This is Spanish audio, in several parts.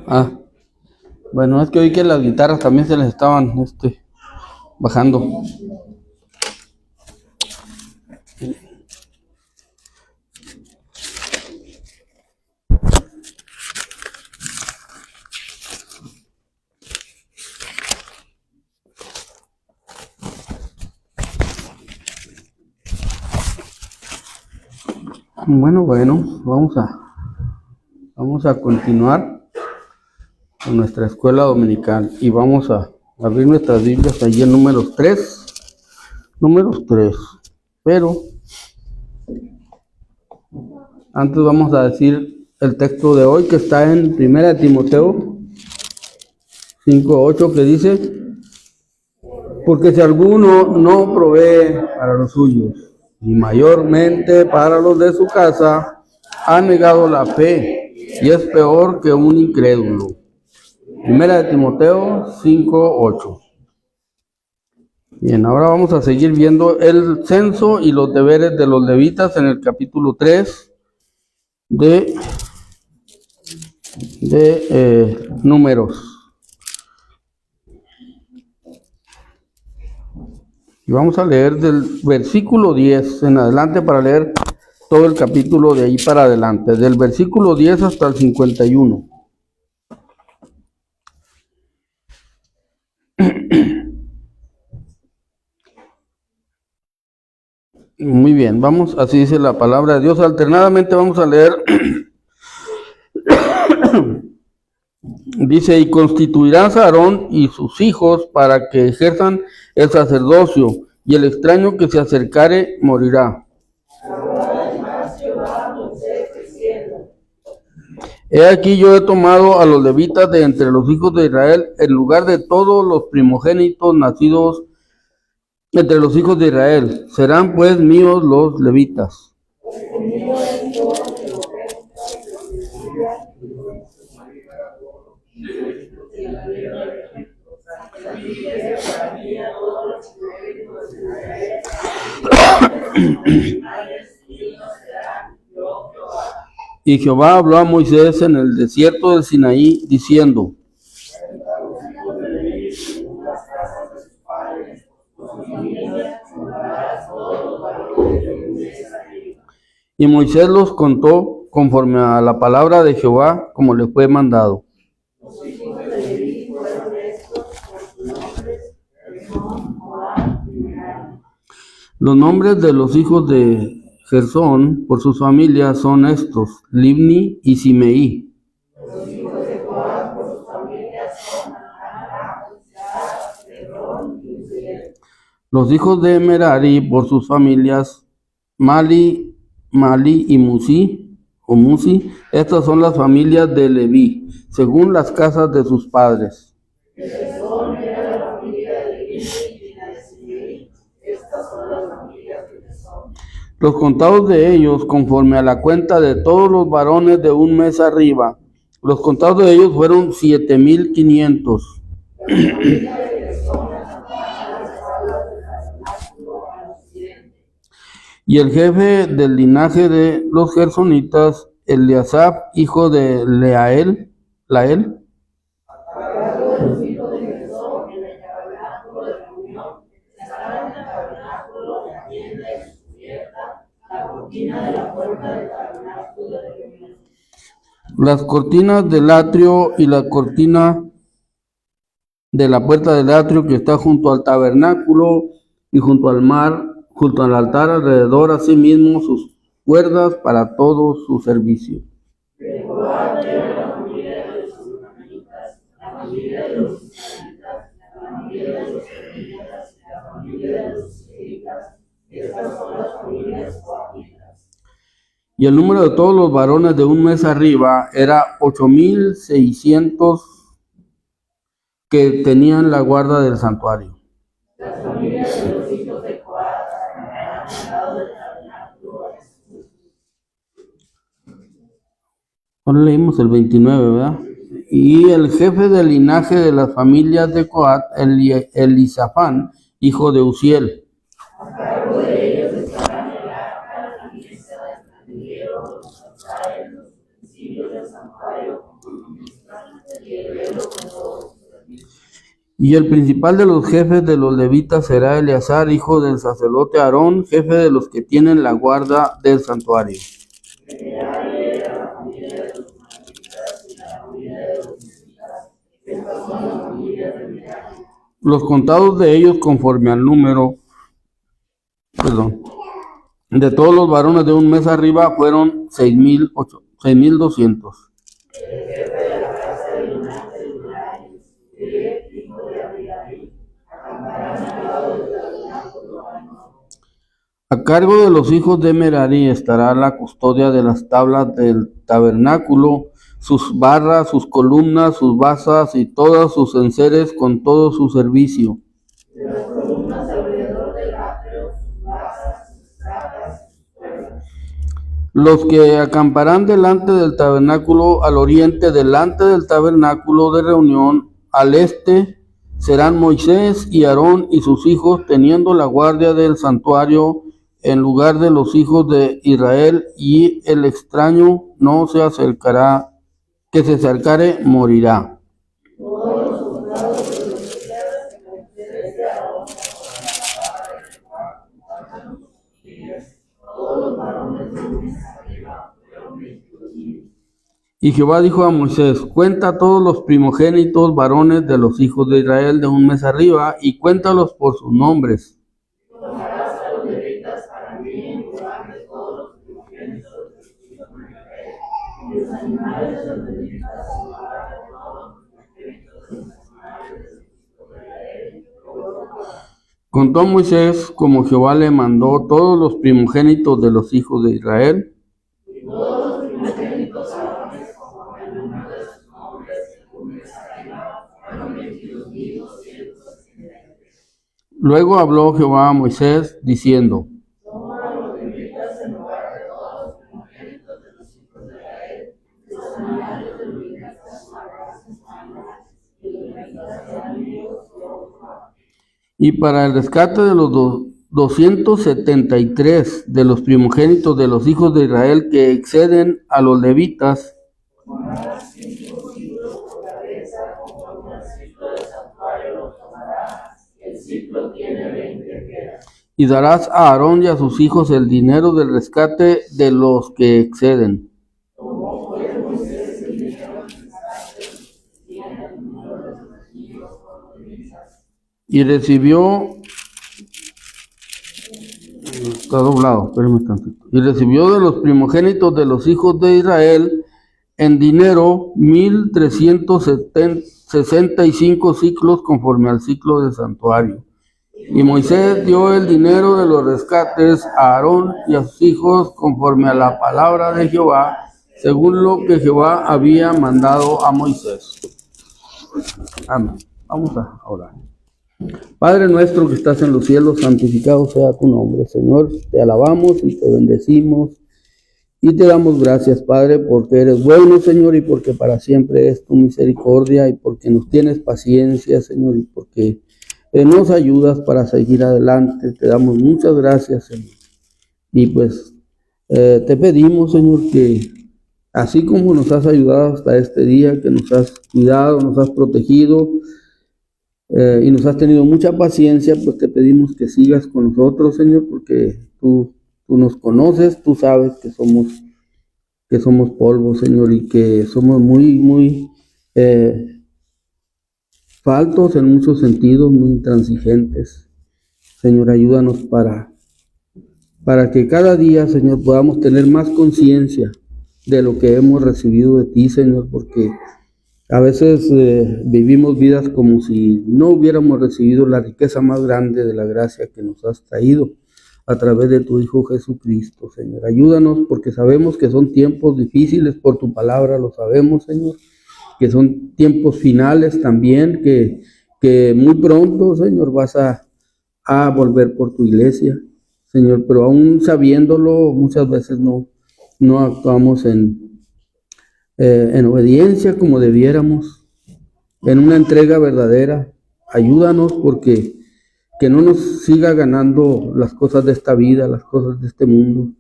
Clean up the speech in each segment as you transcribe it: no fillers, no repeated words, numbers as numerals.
Ah, bueno, es que oí que las guitarras también se les estaban bajando. Bueno, vamos a continuar con nuestra escuela dominical y vamos a abrir nuestras Biblias allí en números 3. Pero antes vamos a decir el texto de hoy que está en 1 Timoteo 5:8, que dice: porque si alguno no provee para los suyos, y mayormente para los de su casa, ha negado la fe y es peor que un incrédulo. 1 Timoteo 5:8. Bien, ahora vamos a seguir viendo el censo y los deberes de los levitas en el capítulo 3 de Números. Y vamos a leer del versículo 10 en adelante para leer todo el capítulo de ahí para adelante, del versículo 10 hasta el 51. Muy bien, así dice la palabra de Dios. Alternadamente vamos a leer. Dice: y constituirás a Aarón y sus hijos para que ejerzan el sacerdocio, y el extraño que se acercare morirá. He aquí yo he tomado a los levitas de entre los hijos de Israel en lugar de todos los primogénitos nacidos entre los hijos de Israel. Serán pues míos los levitas. Y Jehová habló a Moisés en el desierto de Sinaí, diciendo: y Moisés los contó conforme a la palabra de Jehová, como le fue mandado. Los nombres de los hijos de Gersón por sus familias son estos: Libni y Simeí. Los hijos de Merari por sus familias, Mali y Musi. Estas son las familias de Leví, según las casas de sus padres. Los contados de ellos, conforme a la cuenta de todos los varones de un mes arriba, los contados de ellos fueron 7,500. Y el jefe del linaje de los gersonitas, Eliasaf, hijo de Lael. Las cortinas del atrio y la cortina de la puerta del atrio que está junto al tabernáculo y junto al mar, junto al altar alrededor, asimismo sus cuerdas para todo su servicio. Y el número de todos los varones de un mes arriba era 8,600 que tenían la guarda del santuario. Ahora leímos el 29, ¿verdad? Y el jefe del linaje de las familias de Coat, Elisafán, hijo de Uziel. Y el principal de los jefes de los levitas será Eleazar, hijo del sacerdote Aarón, jefe de los que tienen la guarda del santuario. Los contados de ellos conforme al número, de todos los varones de un mes arriba fueron 6,200. A cargo de los hijos de Merari estará la custodia de las tablas del tabernáculo, sus barras, sus columnas, sus basas y todos sus enseres con todo su servicio. Los que acamparán delante del tabernáculo al oriente, delante del tabernáculo de reunión, al este, serán Moisés y Aarón y sus hijos, teniendo la guardia del santuario en lugar de los hijos de Israel, y el extraño no se acercará, que se acercare morirá. Y Jehová dijo a Moisés: cuenta todos los primogénitos varones de los hijos de Israel de un mes arriba, y cuéntalos por sus nombres. Contó Moisés como Jehová le mandó todos los primogénitos de los hijos de Israel. Luego habló Jehová a Moisés diciendo: y para el rescate de los 273 de los primogénitos de los hijos de Israel que exceden a los levitas, y darás a Aarón y a sus hijos el dinero del rescate de los que exceden. Y recibió, está doblado, espérenme tantito. Y recibió de los primogénitos de los hijos de Israel en dinero 1,365 ciclos conforme al ciclo del santuario. Y Moisés dio el dinero de los rescates a Aarón y a sus hijos conforme a la palabra de Jehová, según lo que Jehová había mandado a Moisés. Amén. Vamos a orar. Padre nuestro que estás en los cielos, santificado sea tu nombre, Señor. Te alabamos y te bendecimos y te damos gracias, Padre, porque eres bueno, Señor, y porque para siempre es tu misericordia, y porque nos tienes paciencia, Señor, y porque nos ayudas para seguir adelante. Te damos muchas gracias, Señor. Y pues te pedimos, Señor, que así como nos has ayudado hasta este día, que nos has cuidado, nos has protegido, y nos has tenido mucha paciencia, pues te pedimos que sigas con nosotros, Señor, porque tú nos conoces, tú sabes que somos polvo, Señor, y que somos muy faltos en muchos sentidos, muy intransigentes. Señor, ayúdanos para que cada día, Señor, podamos tener más conciencia de lo que hemos recibido de ti, Señor, porque a veces vivimos vidas como si no hubiéramos recibido la riqueza más grande de la gracia que nos has traído a través de tu Hijo Jesucristo, Señor. Ayúdanos, porque sabemos que son tiempos difíciles, por tu palabra lo sabemos, Señor, que son tiempos finales también, que muy pronto, Señor, vas a volver por tu iglesia, Señor, pero aún sabiéndolo, muchas veces no actuamos en obediencia como debiéramos, en una entrega verdadera. Ayúdanos, porque que no nos siga ganando las cosas de esta vida, las cosas de este mundo,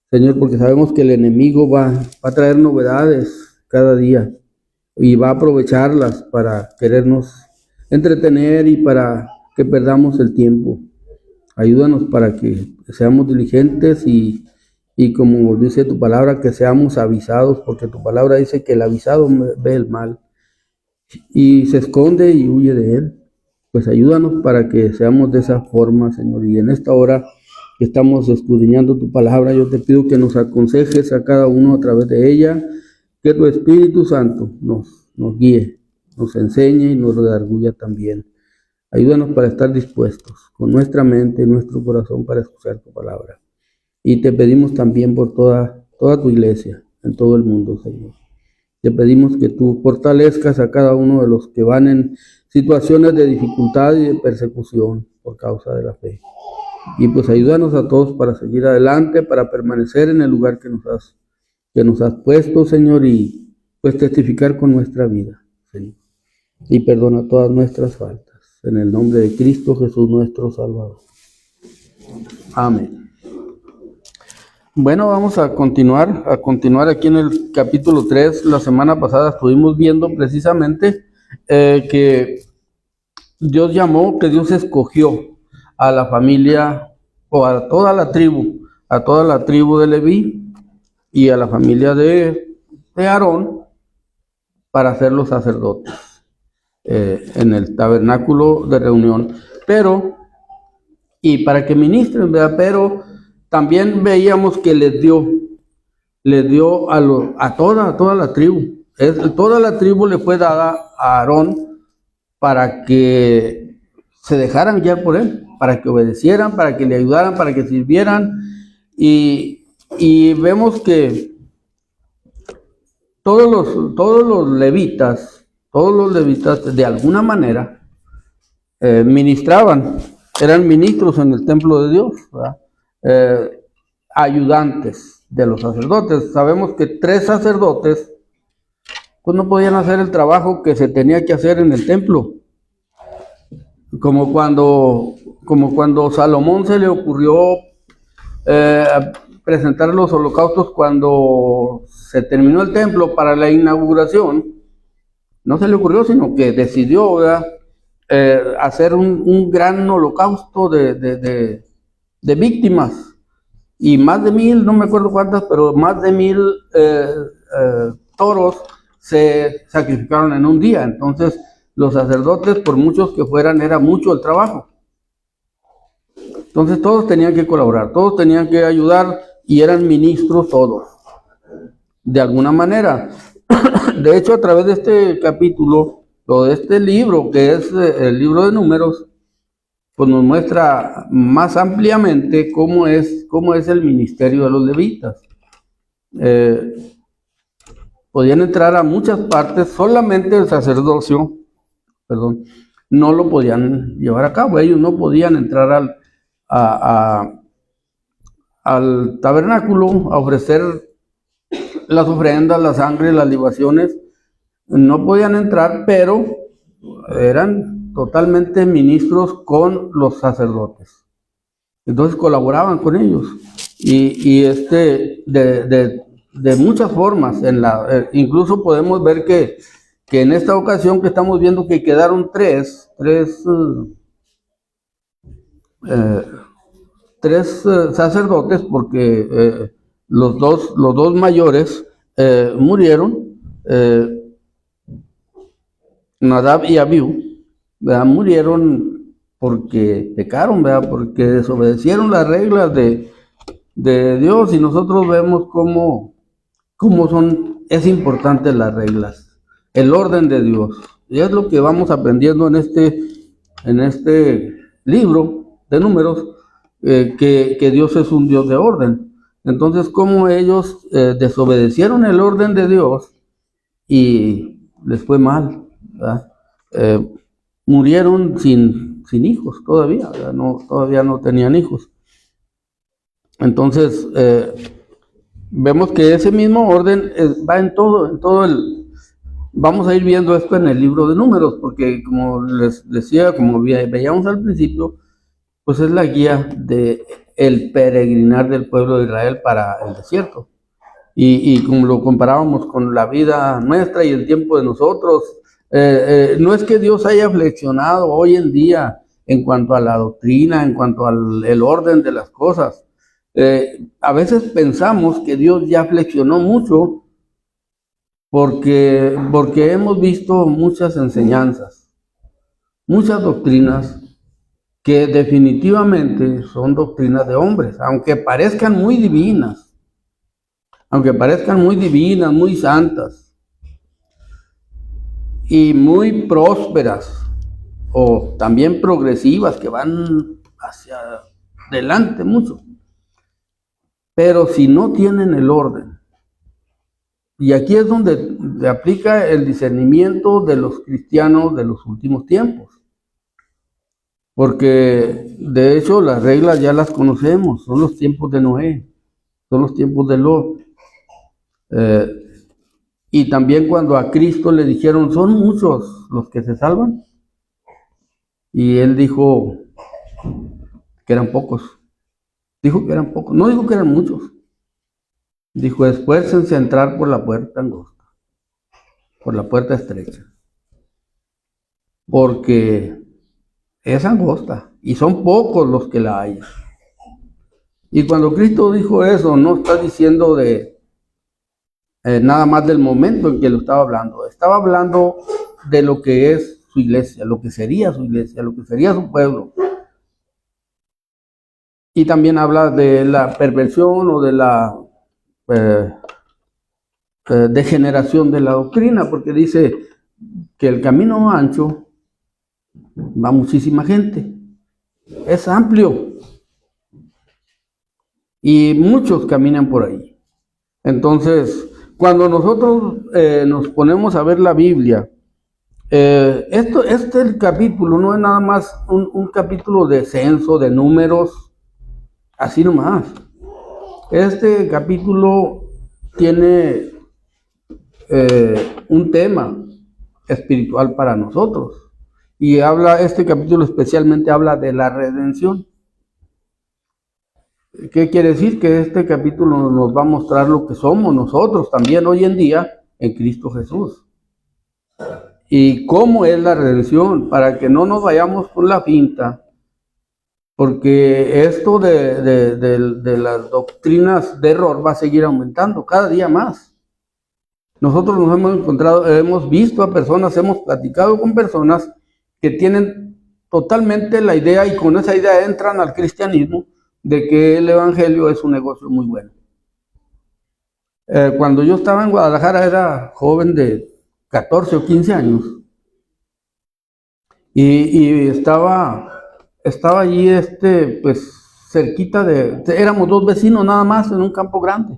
Señor, porque sabemos que el enemigo va a traer novedades cada día. y va a aprovecharlas para querernos entretener y para que perdamos el tiempo. Ayúdanos para que seamos diligentes y como dice tu palabra, que seamos avisados, porque tu palabra dice que el avisado ve el mal y se esconde y huye de él. Pues ayúdanos para que seamos de esa forma, Señor. Y en esta hora que estamos escudriñando tu palabra, yo te pido que nos aconsejes a cada uno a través de ella, que tu Espíritu Santo nos guíe, nos enseñe y nos redarguya también. Ayúdanos para estar dispuestos con nuestra mente y nuestro corazón para escuchar tu palabra. Y te pedimos también por toda tu iglesia en todo el mundo, Señor. Te pedimos que tú fortalezcas a cada uno de los que van en situaciones de dificultad y de persecución por causa de la fe. Y pues ayúdanos a todos para seguir adelante, para permanecer en el lugar que nos has puesto, Señor, y pues testificar con nuestra vida, Señor. Y perdona todas nuestras faltas. En el nombre de Cristo Jesús, nuestro Salvador. Amén. Bueno, vamos a continuar aquí en el capítulo 3. La semana pasada estuvimos viendo precisamente que Dios escogió a la familia o a toda la tribu de Leví y a la familia de Aarón para ser los sacerdotes en el tabernáculo de reunión, y para que ministren, ¿verdad? Pero también veíamos que les dio a toda la tribu. Toda la tribu le fue dada a Aarón para que se dejaran guiar por él, para que obedecieran, para que le ayudaran, para que sirvieran. Y vemos que todos los levitas de alguna manera ministraban, eran ministros en el templo de Dios, ¿verdad? Ayudantes de los sacerdotes. Sabemos que 3 sacerdotes pues no podían hacer el trabajo que se tenía que hacer en el templo, como cuando Salomón se le ocurrió presentar los holocaustos cuando se terminó el templo para la inauguración. No se le ocurrió, sino que decidió, ¿verdad?, hacer un gran holocausto de víctimas. Y más de 1000, no me acuerdo cuántas, pero más de 1000 toros se sacrificaron en un día. Entonces, los sacerdotes, por muchos que fueran, era mucho el trabajo. Entonces, todos tenían que colaborar, todos tenían que ayudar y eran ministros todos, de alguna manera. De hecho, a través de este capítulo, o de este libro, que es el libro de Números, pues nos muestra más ampliamente cómo es el ministerio de los levitas. Podían entrar a muchas partes, solamente el sacerdocio, no lo podían llevar a cabo. Ellos no podían entrar al tabernáculo a ofrecer las ofrendas, la sangre, las libaciones. No podían entrar, pero eran totalmente ministros con los sacerdotes. Entonces colaboraban con ellos y de muchas formas. Incluso podemos ver que en esta ocasión que estamos viendo que quedaron tres sacerdotes, porque los dos mayores murieron, Nadab y Abiú, ¿verdad? Murieron porque pecaron, ¿verdad? Porque desobedecieron las reglas de Dios, y nosotros vemos cómo es importante las reglas, el orden de Dios. Y es lo que vamos aprendiendo en este libro de Números, que Dios es un Dios de orden. Entonces, cómo ellos desobedecieron el orden de Dios y les fue mal, ¿verdad? Murieron sin hijos todavía, ¿verdad? Todavía no tenían hijos. Entonces, vemos que ese mismo orden va en todo vamos a ir viendo esto en el libro de Números, porque como les decía, como veíamos al principio, pues es la guía de el peregrinar del pueblo de Israel para el desierto. y como lo comparábamos con la vida nuestra y el tiempo de nosotros, no es que Dios haya flexionado hoy en día en cuanto a la doctrina, en cuanto al el orden de las cosas. A veces pensamos que Dios ya flexionó mucho porque hemos visto muchas enseñanzas, muchas doctrinas que definitivamente son doctrinas de hombres, aunque parezcan muy divinas, muy santas y muy prósperas o también progresivas que van hacia adelante mucho. Pero si no tienen el orden, y aquí es donde se aplica el discernimiento de los cristianos de los últimos tiempos, porque de hecho las reglas ya las conocemos, son los tiempos de Noé, son los tiempos de Lot. Y también cuando a Cristo le dijeron, son muchos los que se salvan, y él dijo que eran pocos. Dijo que eran pocos, no dijo que eran muchos. Dijo, esfuércense a entrar por la puerta angosta, por la puerta estrecha, porque es angosta y son pocos los que la hay. Y cuando Cristo dijo eso, no está diciendo de nada más del momento en que lo estaba hablando de lo que es su iglesia, lo que sería su iglesia, lo que sería su pueblo. Y también habla de la perversión o de la degeneración de la doctrina, porque dice que el camino ancho va muchísima gente, es amplio y muchos caminan por ahí. Entonces, cuando nosotros nos ponemos a ver la Biblia, el capítulo no es nada más un capítulo de censo, de números, así nomás. Este capítulo tiene un tema espiritual para nosotros. Y este capítulo especialmente habla de la redención. ¿Qué quiere decir? Que este capítulo nos va a mostrar lo que somos nosotros también hoy en día en Cristo Jesús. Y cómo es la redención, para que no nos vayamos con la finta, porque esto de las doctrinas de error va a seguir aumentando cada día más. Nosotros nos hemos visto a personas, hemos platicado con personas que tienen totalmente la idea y con esa idea entran al cristianismo de que el evangelio es un negocio muy bueno. Cuando yo estaba en Guadalajara era joven de 14 o 15 años y estaba allí pues cerquita éramos dos vecinos nada más en un campo grande.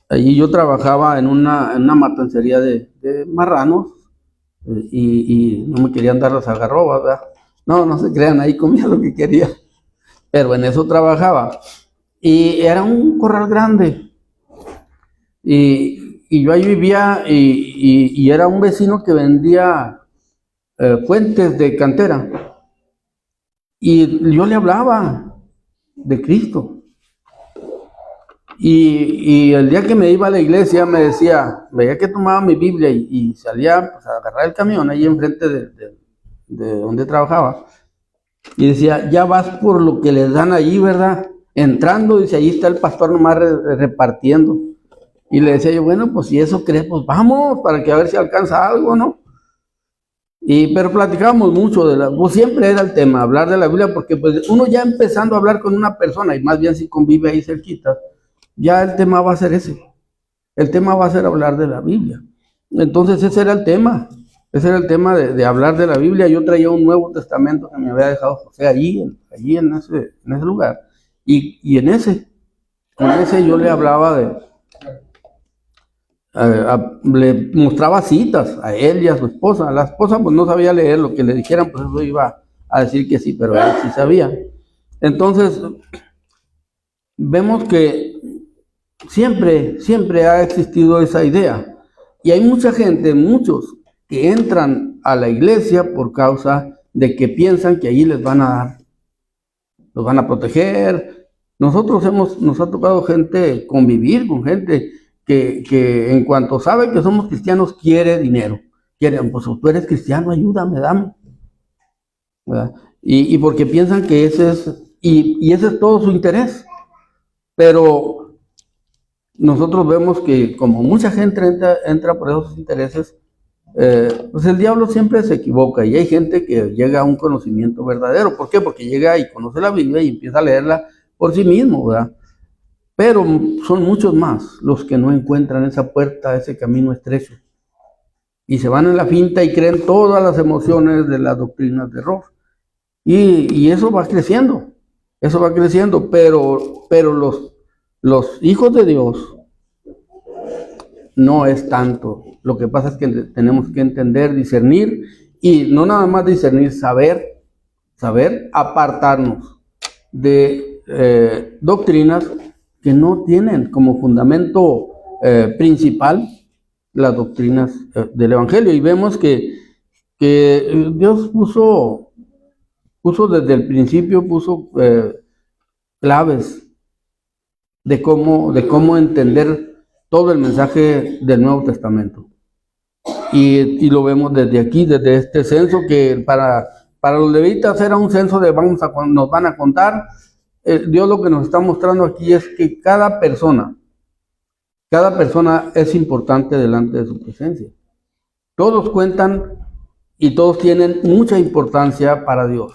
Allí yo trabajaba en una matancería de marranos y no me querían dar las algarrobas, ¿verdad? No se crean, ahí comía lo que quería, pero en eso trabajaba. Y era un corral grande y yo ahí vivía y era un vecino que vendía fuentes de cantera y yo le hablaba de Cristo. Y el día que me iba a la iglesia me decía, veía que tomaba mi Biblia y salía pues, a agarrar el camión ahí enfrente de donde trabajaba. Y decía, ya vas por lo que les dan allí, ¿verdad? Entrando, dice, ahí está el pastor nomás repartiendo. Y le decía yo, bueno, pues si eso crees, pues vamos, para que a ver si alcanza algo, ¿no? Pero platicábamos mucho pues siempre era el tema, hablar de la Biblia, porque pues uno ya empezando a hablar con una persona, y más bien si convive ahí cerquita, ya el tema va a ser ese. El tema va a ser hablar de la Biblia. Entonces ese era el tema. Ese era el tema de hablar de la Biblia. Yo traía un Nuevo Testamento que me había dejado José allí en ese lugar. Y en ese yo le hablaba le mostraba citas a él y a su esposa. La esposa pues no sabía leer, lo que le dijeran, pues eso iba a decir que sí, pero él sí sabía. Entonces, vemos que siempre ha existido esa idea. Y hay mucha gente, muchos, que entran a la iglesia por causa de que piensan que allí les van a dar, los van a proteger. Nos ha tocado convivir con gente que en cuanto sabe que somos cristianos, quiere dinero. Quiere, pues tú eres cristiano, ayúdame, dame. ¿Verdad? Y porque piensan que ese es, y ese es todo su interés. Pero nosotros vemos que como mucha gente entra por esos intereses, pues el diablo siempre se equivoca y hay gente que llega a un conocimiento verdadero. ¿Por qué? Porque llega y conoce la Biblia y empieza a leerla por sí mismo, ¿verdad? Pero son muchos más los que no encuentran esa puerta, ese camino estrecho. Y se van en la finta y creen todas las emociones de las doctrinas de error. Y eso va creciendo, pero los hijos de Dios no es tanto. Lo que pasa es que tenemos que entender, discernir, y no nada más discernir, saber apartarnos de doctrinas que no tienen como fundamento principal las doctrinas del Evangelio. Y vemos que Dios puso desde el principio, claves de cómo entender todo el mensaje del Nuevo Testamento. Y lo vemos desde aquí, desde este censo, que para los levitas era un censo de nos van a contar. Dios lo que nos está mostrando aquí es que cada persona es importante delante de su presencia. Todos cuentan y todos tienen mucha importancia para Dios.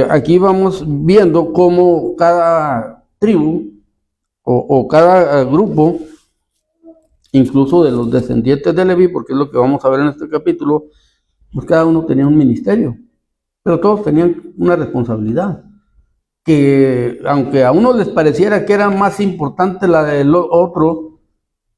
Aquí vamos viendo cómo cada tribu o cada grupo, incluso de los descendientes de Leví, porque es lo que vamos a ver en este capítulo, pues cada uno tenía un ministerio, pero todos tenían una responsabilidad, que aunque a uno les pareciera que era más importante la del otro,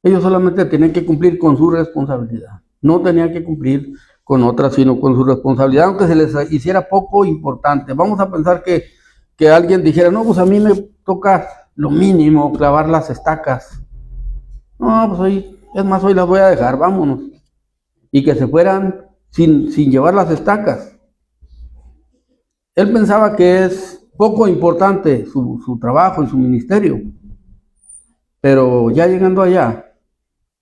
ellos solamente tenían que cumplir con su responsabilidad, no tenían que cumplir con otras, sino con su responsabilidad, aunque se les hiciera poco importante. Vamos a pensar que alguien dijera, no, pues a mí me toca lo mínimo, clavar las estacas. No, pues hoy las voy a dejar, vámonos. Y que se fueran sin llevar las estacas. Él pensaba que es poco importante su trabajo y su ministerio. Pero ya llegando allá,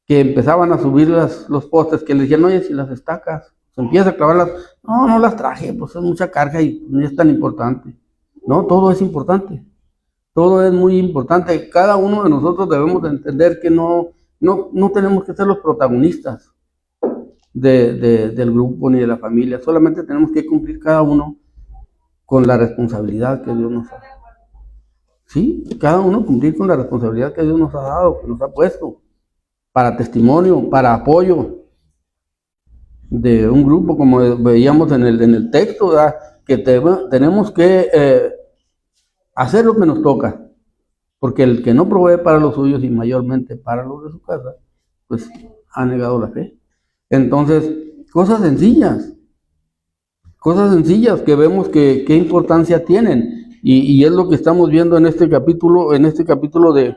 que empezaban a subir los postes, que le decían, oye, si las estacas, se empieza a clavarlas, no las traje, pues es mucha carga y no es tan importante. No, todo es importante, todo es muy importante. Cada uno de nosotros debemos de entender que no tenemos que ser los protagonistas del grupo ni de la familia, solamente tenemos que cumplir cada uno con la responsabilidad que Dios nos ha dado. Sí, cada uno cumplir con la responsabilidad que Dios nos ha dado, que nos ha puesto, para testimonio, para apoyo de un grupo, como veíamos en el texto, ¿verdad? Que tenemos que hacer lo que nos toca, porque el que no provee para los suyos y mayormente para los de su casa, pues ha negado la fe. Entonces, cosas sencillas que vemos que qué importancia tienen, y es lo que estamos viendo en este capítulo de...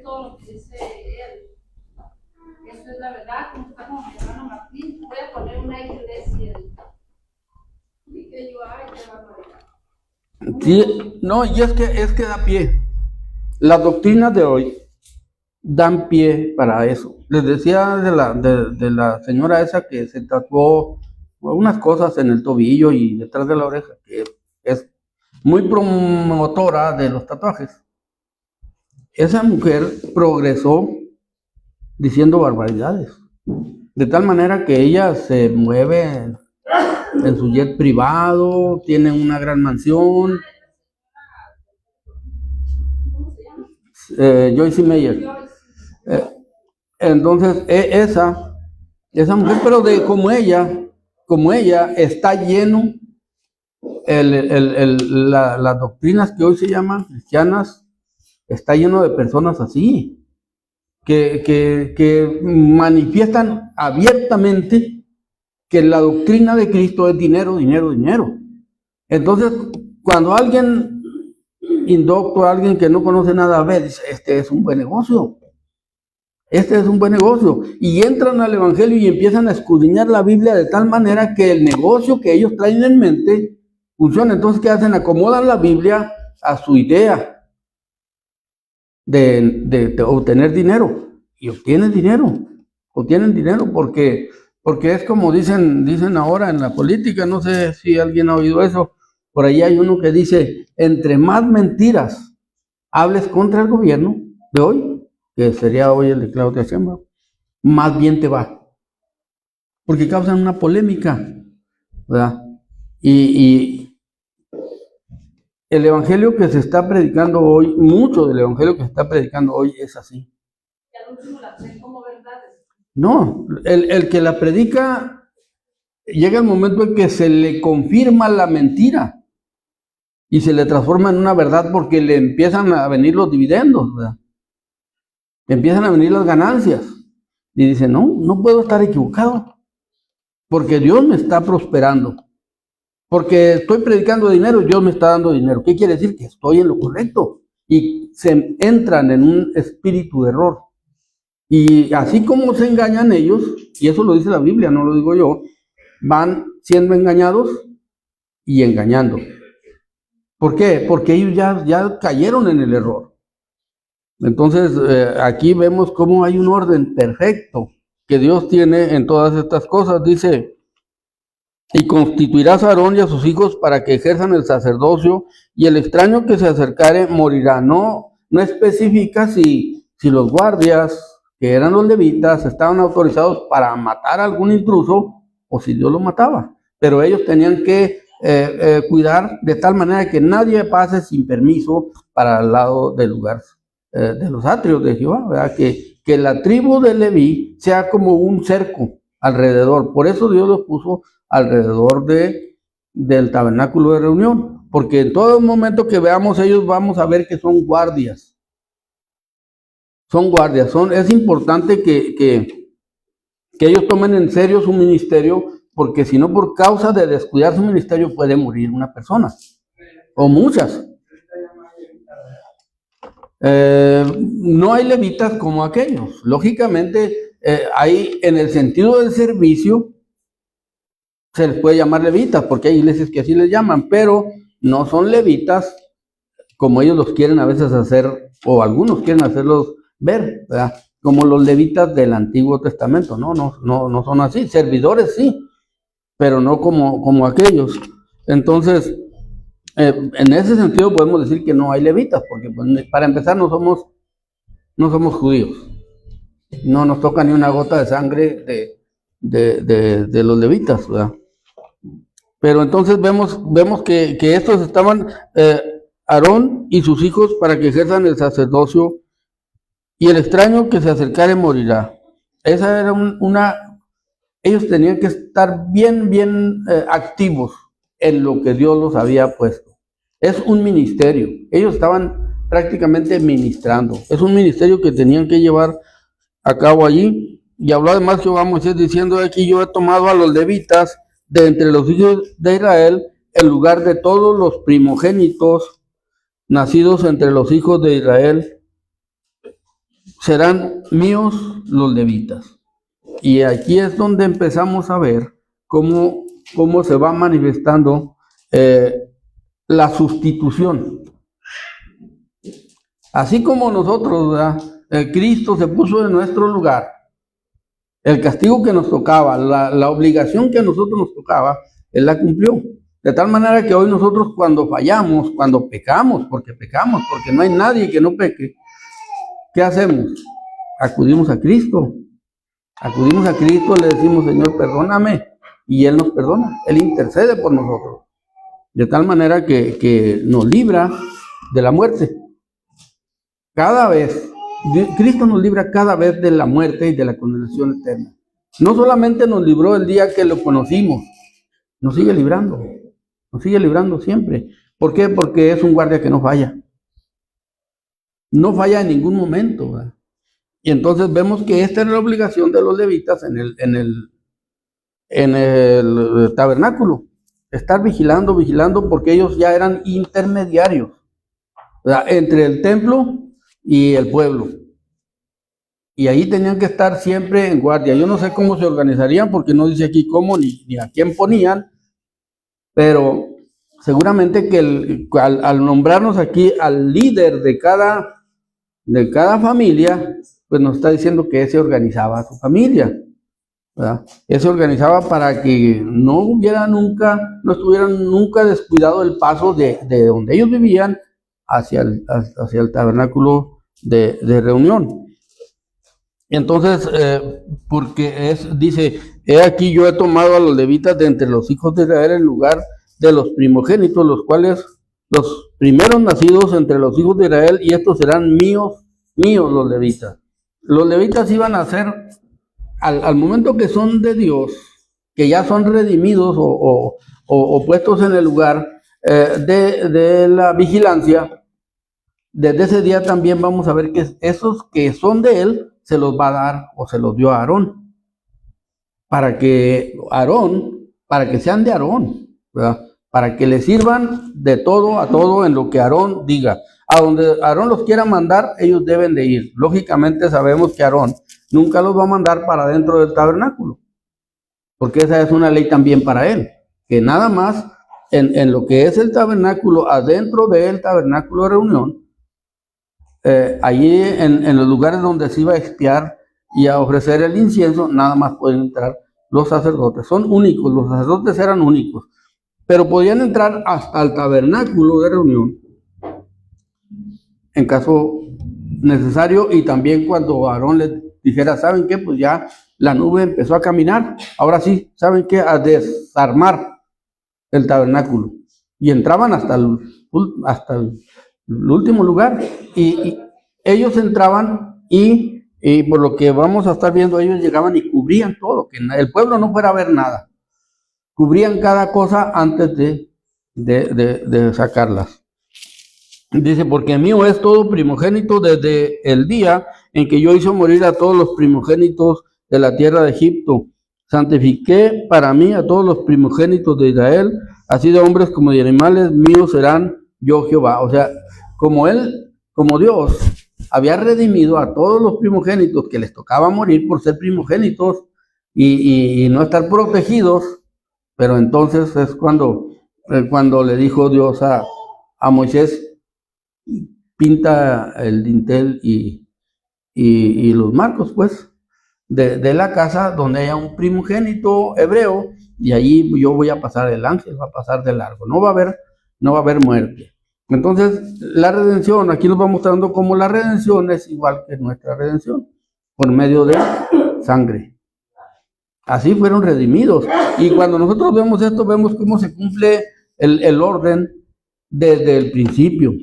Todo lo que dice él, eso es la verdad, como está como mi hermano Martín, voy a poner una iglesia y que yo ay, qué barbaridad. Sí, no, y es que da pie. Las doctrinas de hoy dan pie para eso. Les decía de la señora esa que se tatuó unas cosas en el tobillo y detrás de la oreja, que es muy promotora de los tatuajes. Esa mujer progresó diciendo barbaridades, de tal manera que ella se mueve en su jet privado, tiene una gran mansión. Joyce Meyer. Entonces, esa mujer, pero como ella está lleno, las doctrinas que hoy se llaman cristianas, está lleno de personas así, que manifiestan abiertamente que la doctrina de Cristo es dinero, dinero, dinero. Entonces, cuando alguien indocto, alguien que no conoce nada, a ver, dice, este es un buen negocio. Este es un buen negocio. Y entran al Evangelio y empiezan a escudriñar la Biblia de tal manera que el negocio que ellos traen en mente funciona. Entonces, ¿qué hacen? Acomodan la Biblia a su idea de obtener dinero. Y obtienen dinero porque es como dicen ahora en la política, no sé si alguien ha oído eso, por ahí hay uno que dice, entre más mentiras hables contra el gobierno de hoy, que sería hoy el de Claudia Sheinbaum, más bien te va, porque causan una polémica, ¿verdad? Y el evangelio que se está predicando hoy, mucho del evangelio que se está predicando hoy es así. Y al último la creen como verdades. No, el que la predica, llega el momento en que se le confirma la mentira y se le transforma en una verdad porque le empiezan a venir los dividendos, ¿verdad? Le empiezan a venir las ganancias. Y dice, no puedo estar equivocado, porque Dios me está prosperando. Porque estoy predicando dinero y Dios me está dando dinero. ¿Qué quiere decir? Que estoy en lo correcto. Y se entran en un espíritu de error. Y así como se engañan ellos, y eso lo dice la Biblia, no lo digo yo, van siendo engañados y engañando. ¿Por qué? Porque ellos ya cayeron en el error. Entonces, aquí vemos cómo hay un orden perfecto que Dios tiene en todas estas cosas. Dice, y constituirás a Aarón y a sus hijos para que ejerzan el sacerdocio, y el extraño que se acercare morirá. No especifica si los guardias, que eran los levitas, estaban autorizados para matar a algún intruso, o si Dios lo mataba. Pero ellos tenían que cuidar de tal manera que nadie pase sin permiso para el lado del lugar de los atrios de Jehová, ¿verdad? Que la tribu de Leví sea como un cerco alrededor. Por eso Dios los puso alrededor del tabernáculo de reunión, porque en todo momento que veamos ellos vamos a ver que son guardias. Es importante que ellos tomen en serio su ministerio, porque si no, por causa de descuidar su ministerio puede morir una persona, o muchas. No hay levitas como aquellos. Lógicamente, hay en el sentido del servicio, se les puede llamar levitas, porque hay iglesias que así les llaman, pero no son levitas como ellos los quieren a veces hacer, o algunos quieren hacerlos ver, ¿verdad? Como los levitas del Antiguo Testamento. No son así. Servidores sí, pero no como aquellos. Entonces, en ese sentido podemos decir que no hay levitas, porque pues, para empezar no somos judíos. No nos toca ni una gota de sangre de los levitas, ¿verdad? Pero entonces vemos que estos estaban, Aarón y sus hijos, para que ejerzan el sacerdocio, y el extraño que se acercare morirá. Esa era ellos tenían que estar bien activos en lo que Dios los había puesto. Es un ministerio. Ellos estaban prácticamente ministrando. Es un ministerio que tenían que llevar a cabo allí. Y habló además Jehová a Moisés diciendo, aquí yo he tomado a los levitas de entre los hijos de Israel, en lugar de todos los primogénitos nacidos entre los hijos de Israel, serán míos los levitas. Y aquí es donde empezamos a ver cómo se va manifestando la sustitución. Así como nosotros, Cristo se puso en nuestro lugar, el castigo que nos tocaba, la obligación que a nosotros nos tocaba, Él la cumplió. De tal manera que hoy nosotros cuando fallamos, cuando pecamos, porque no hay nadie que no peque, ¿qué hacemos? Acudimos a Cristo. Le decimos, Señor, perdóname, y Él nos perdona. Él intercede por nosotros. De tal manera que nos libra de la muerte. Cada vez, Cristo nos libra cada vez de la muerte y de la condenación eterna. No solamente nos libró el día que lo conocimos, nos sigue librando siempre. ¿Por qué? Porque es un guardia que no falla. No falla en ningún momento, ¿verdad? Y entonces vemos que esta era la obligación de los levitas en el tabernáculo. Estar vigilando, porque ellos ya eran intermediarios, ¿verdad?, entre el templo y el pueblo. y ahí tenían que estar siempre en guardia. Yo no sé cómo se organizarían, porque no dice aquí cómo ni a quién ponían, pero seguramente que al nombrarnos aquí al líder de cada familia, pues nos está diciendo que se organizaba a su familia, ¿verdad? Él se organizaba para que no hubiera nunca, no estuvieran nunca descuidado el paso de donde ellos vivían hacia el tabernáculo de reunión. Entonces, porque dice, he aquí yo he tomado a los levitas de entre los hijos de Israel en lugar de los primogénitos, los cuales, los primeros nacidos entre los hijos de Israel, y estos serán míos los levitas. Los levitas iban a ser, al momento que son de Dios, que ya son redimidos o puestos en el lugar de la vigilancia, desde ese día también vamos a ver que esos que son de él se los va a dar o se los dio a Aarón, para que sean de Aarón, ¿verdad? Para que le sirvan de todo a todo en lo que Aarón diga. A donde Aarón los quiera mandar, ellos deben de ir. Lógicamente sabemos que Aarón nunca los va a mandar para dentro del tabernáculo, porque esa es una ley también para él, que nada más en lo que es el tabernáculo, adentro del tabernáculo de reunión, allí en los lugares donde se iba a expiar y a ofrecer el incienso, nada más pueden entrar los sacerdotes. Son únicos, los sacerdotes eran únicos, pero podían entrar hasta el tabernáculo de reunión en caso necesario, y también cuando Aarón les dijera, ¿saben qué? Pues ya la nube empezó a caminar, ahora sí, ¿saben qué? A desarmar el tabernáculo, y entraban hasta el último lugar, y ellos entraban y por lo que vamos a estar viendo, ellos llegaban y cubrían todo, que el pueblo no fuera a ver nada, cubrían cada cosa antes de sacarlas. Dice, porque mío es todo primogénito desde el día en que yo hice morir a todos los primogénitos de la tierra de Egipto. Santifiqué para mí a todos los primogénitos de Israel, así de hombres como de animales, míos serán yo Jehová. O sea, como Dios había redimido a todos los primogénitos que les tocaba morir por ser primogénitos y no estar protegidos, pero entonces es cuando le dijo Dios a Moisés, pinta el dintel y los marcos, pues, de la casa donde haya un primogénito hebreo, y allí yo voy a pasar, el ángel va a pasar de largo, no va a haber muerte. Entonces, la redención, aquí nos va mostrando cómo la redención es igual que nuestra redención, por medio de sangre. Así fueron redimidos. Y cuando nosotros vemos esto, vemos cómo se cumple el orden desde el principio,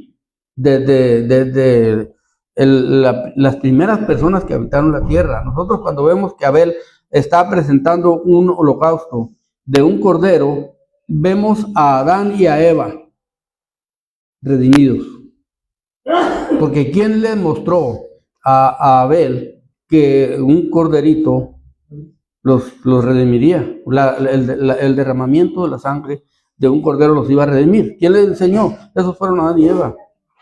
desde las primeras personas que habitaron la tierra. Nosotros cuando vemos que Abel está presentando un holocausto de un cordero, vemos a Adán y a Eva redimidos. Porque ¿quién les mostró a Abel que un corderito los redimiría? El derramamiento de la sangre de un cordero los iba a redimir. ¿Quién les enseñó? Esos fueron Adán y Eva,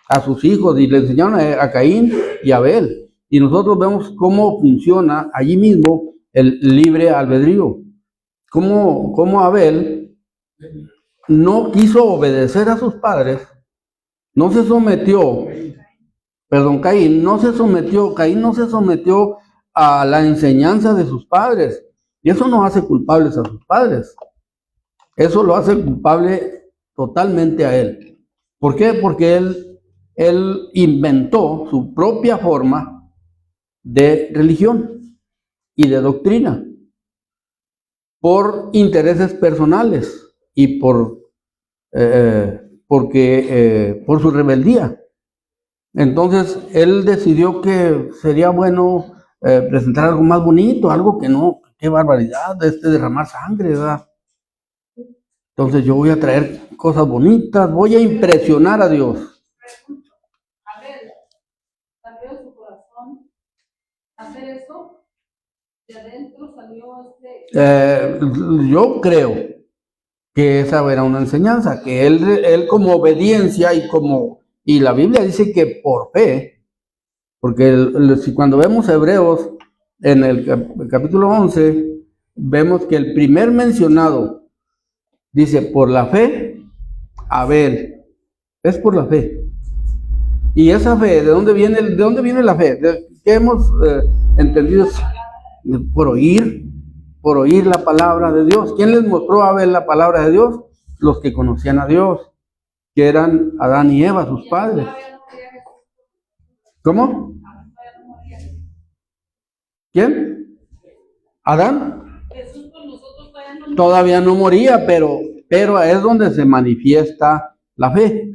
a sus hijos, y le enseñaron a Caín y a Abel. Y nosotros vemos cómo funciona allí mismo el libre albedrío. Cómo Abel no quiso obedecer a sus padres, no se sometió, Caín no se sometió a la enseñanza de sus padres. Y eso no hace culpables a sus padres. Eso lo hace culpable totalmente a él. ¿Por qué? Porque él inventó su propia forma de religión y de doctrina por intereses personales y por su rebeldía. Entonces él decidió que sería bueno presentar algo más bonito, algo que no, qué barbaridad, derramar sangre, ¿verdad? Entonces yo voy a traer cosas bonitas, voy a impresionar a Dios. A ver, salió de su corazón hacer eso, de adentro salió yo creo que esa era una enseñanza, que él como obediencia y la Biblia dice que por fe, Porque si cuando vemos Hebreos, en el capítulo 11, vemos que el primer mencionado dice, por la fe, Abel, es por la fe. Y esa fe, ¿de dónde viene la fe? ¿Qué hemos entendido? Por oír la palabra de Dios. ¿Quién les mostró a Abel la palabra de Dios? Los que conocían a Dios, que eran Adán y Eva, sus padres. ¿Cómo? ¿Quién? ¿Adán? Jesús con nosotros Todavía no moría, pero es donde se manifiesta la fe.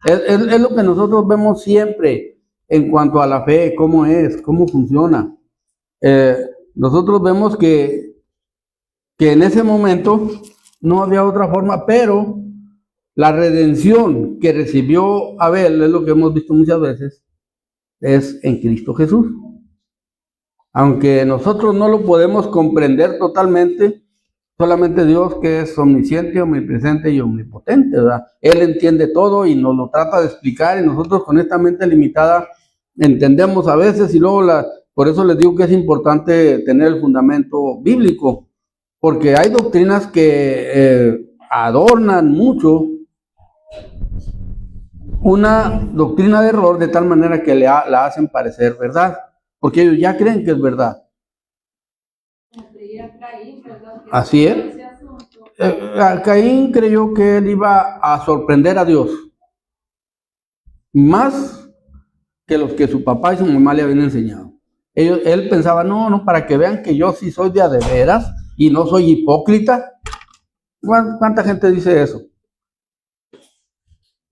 Es lo que nosotros vemos siempre en cuanto a la fe, cómo es, cómo funciona. Nosotros vemos que en ese momento no había otra forma, pero la redención que recibió Abel, es lo que hemos visto muchas veces, es en Cristo Jesús. Aunque nosotros no lo podemos comprender totalmente, solamente Dios, que es omnisciente, omnipresente y omnipotente, ¿verdad? Él entiende todo y nos lo trata de explicar, y nosotros con esta mente limitada entendemos a veces, y luego por eso les digo que es importante tener el fundamento bíblico, porque hay doctrinas que adornan mucho una doctrina de error de tal manera que la hacen parecer verdad, porque ellos ya creen que es verdad. Así es. Caín creyó que él iba a sorprender a Dios más que los que su papá y su mamá le habían enseñado. Él pensaba, no, para que vean que yo sí soy de a de veras y no soy hipócrita. ¿Cuánta gente dice eso?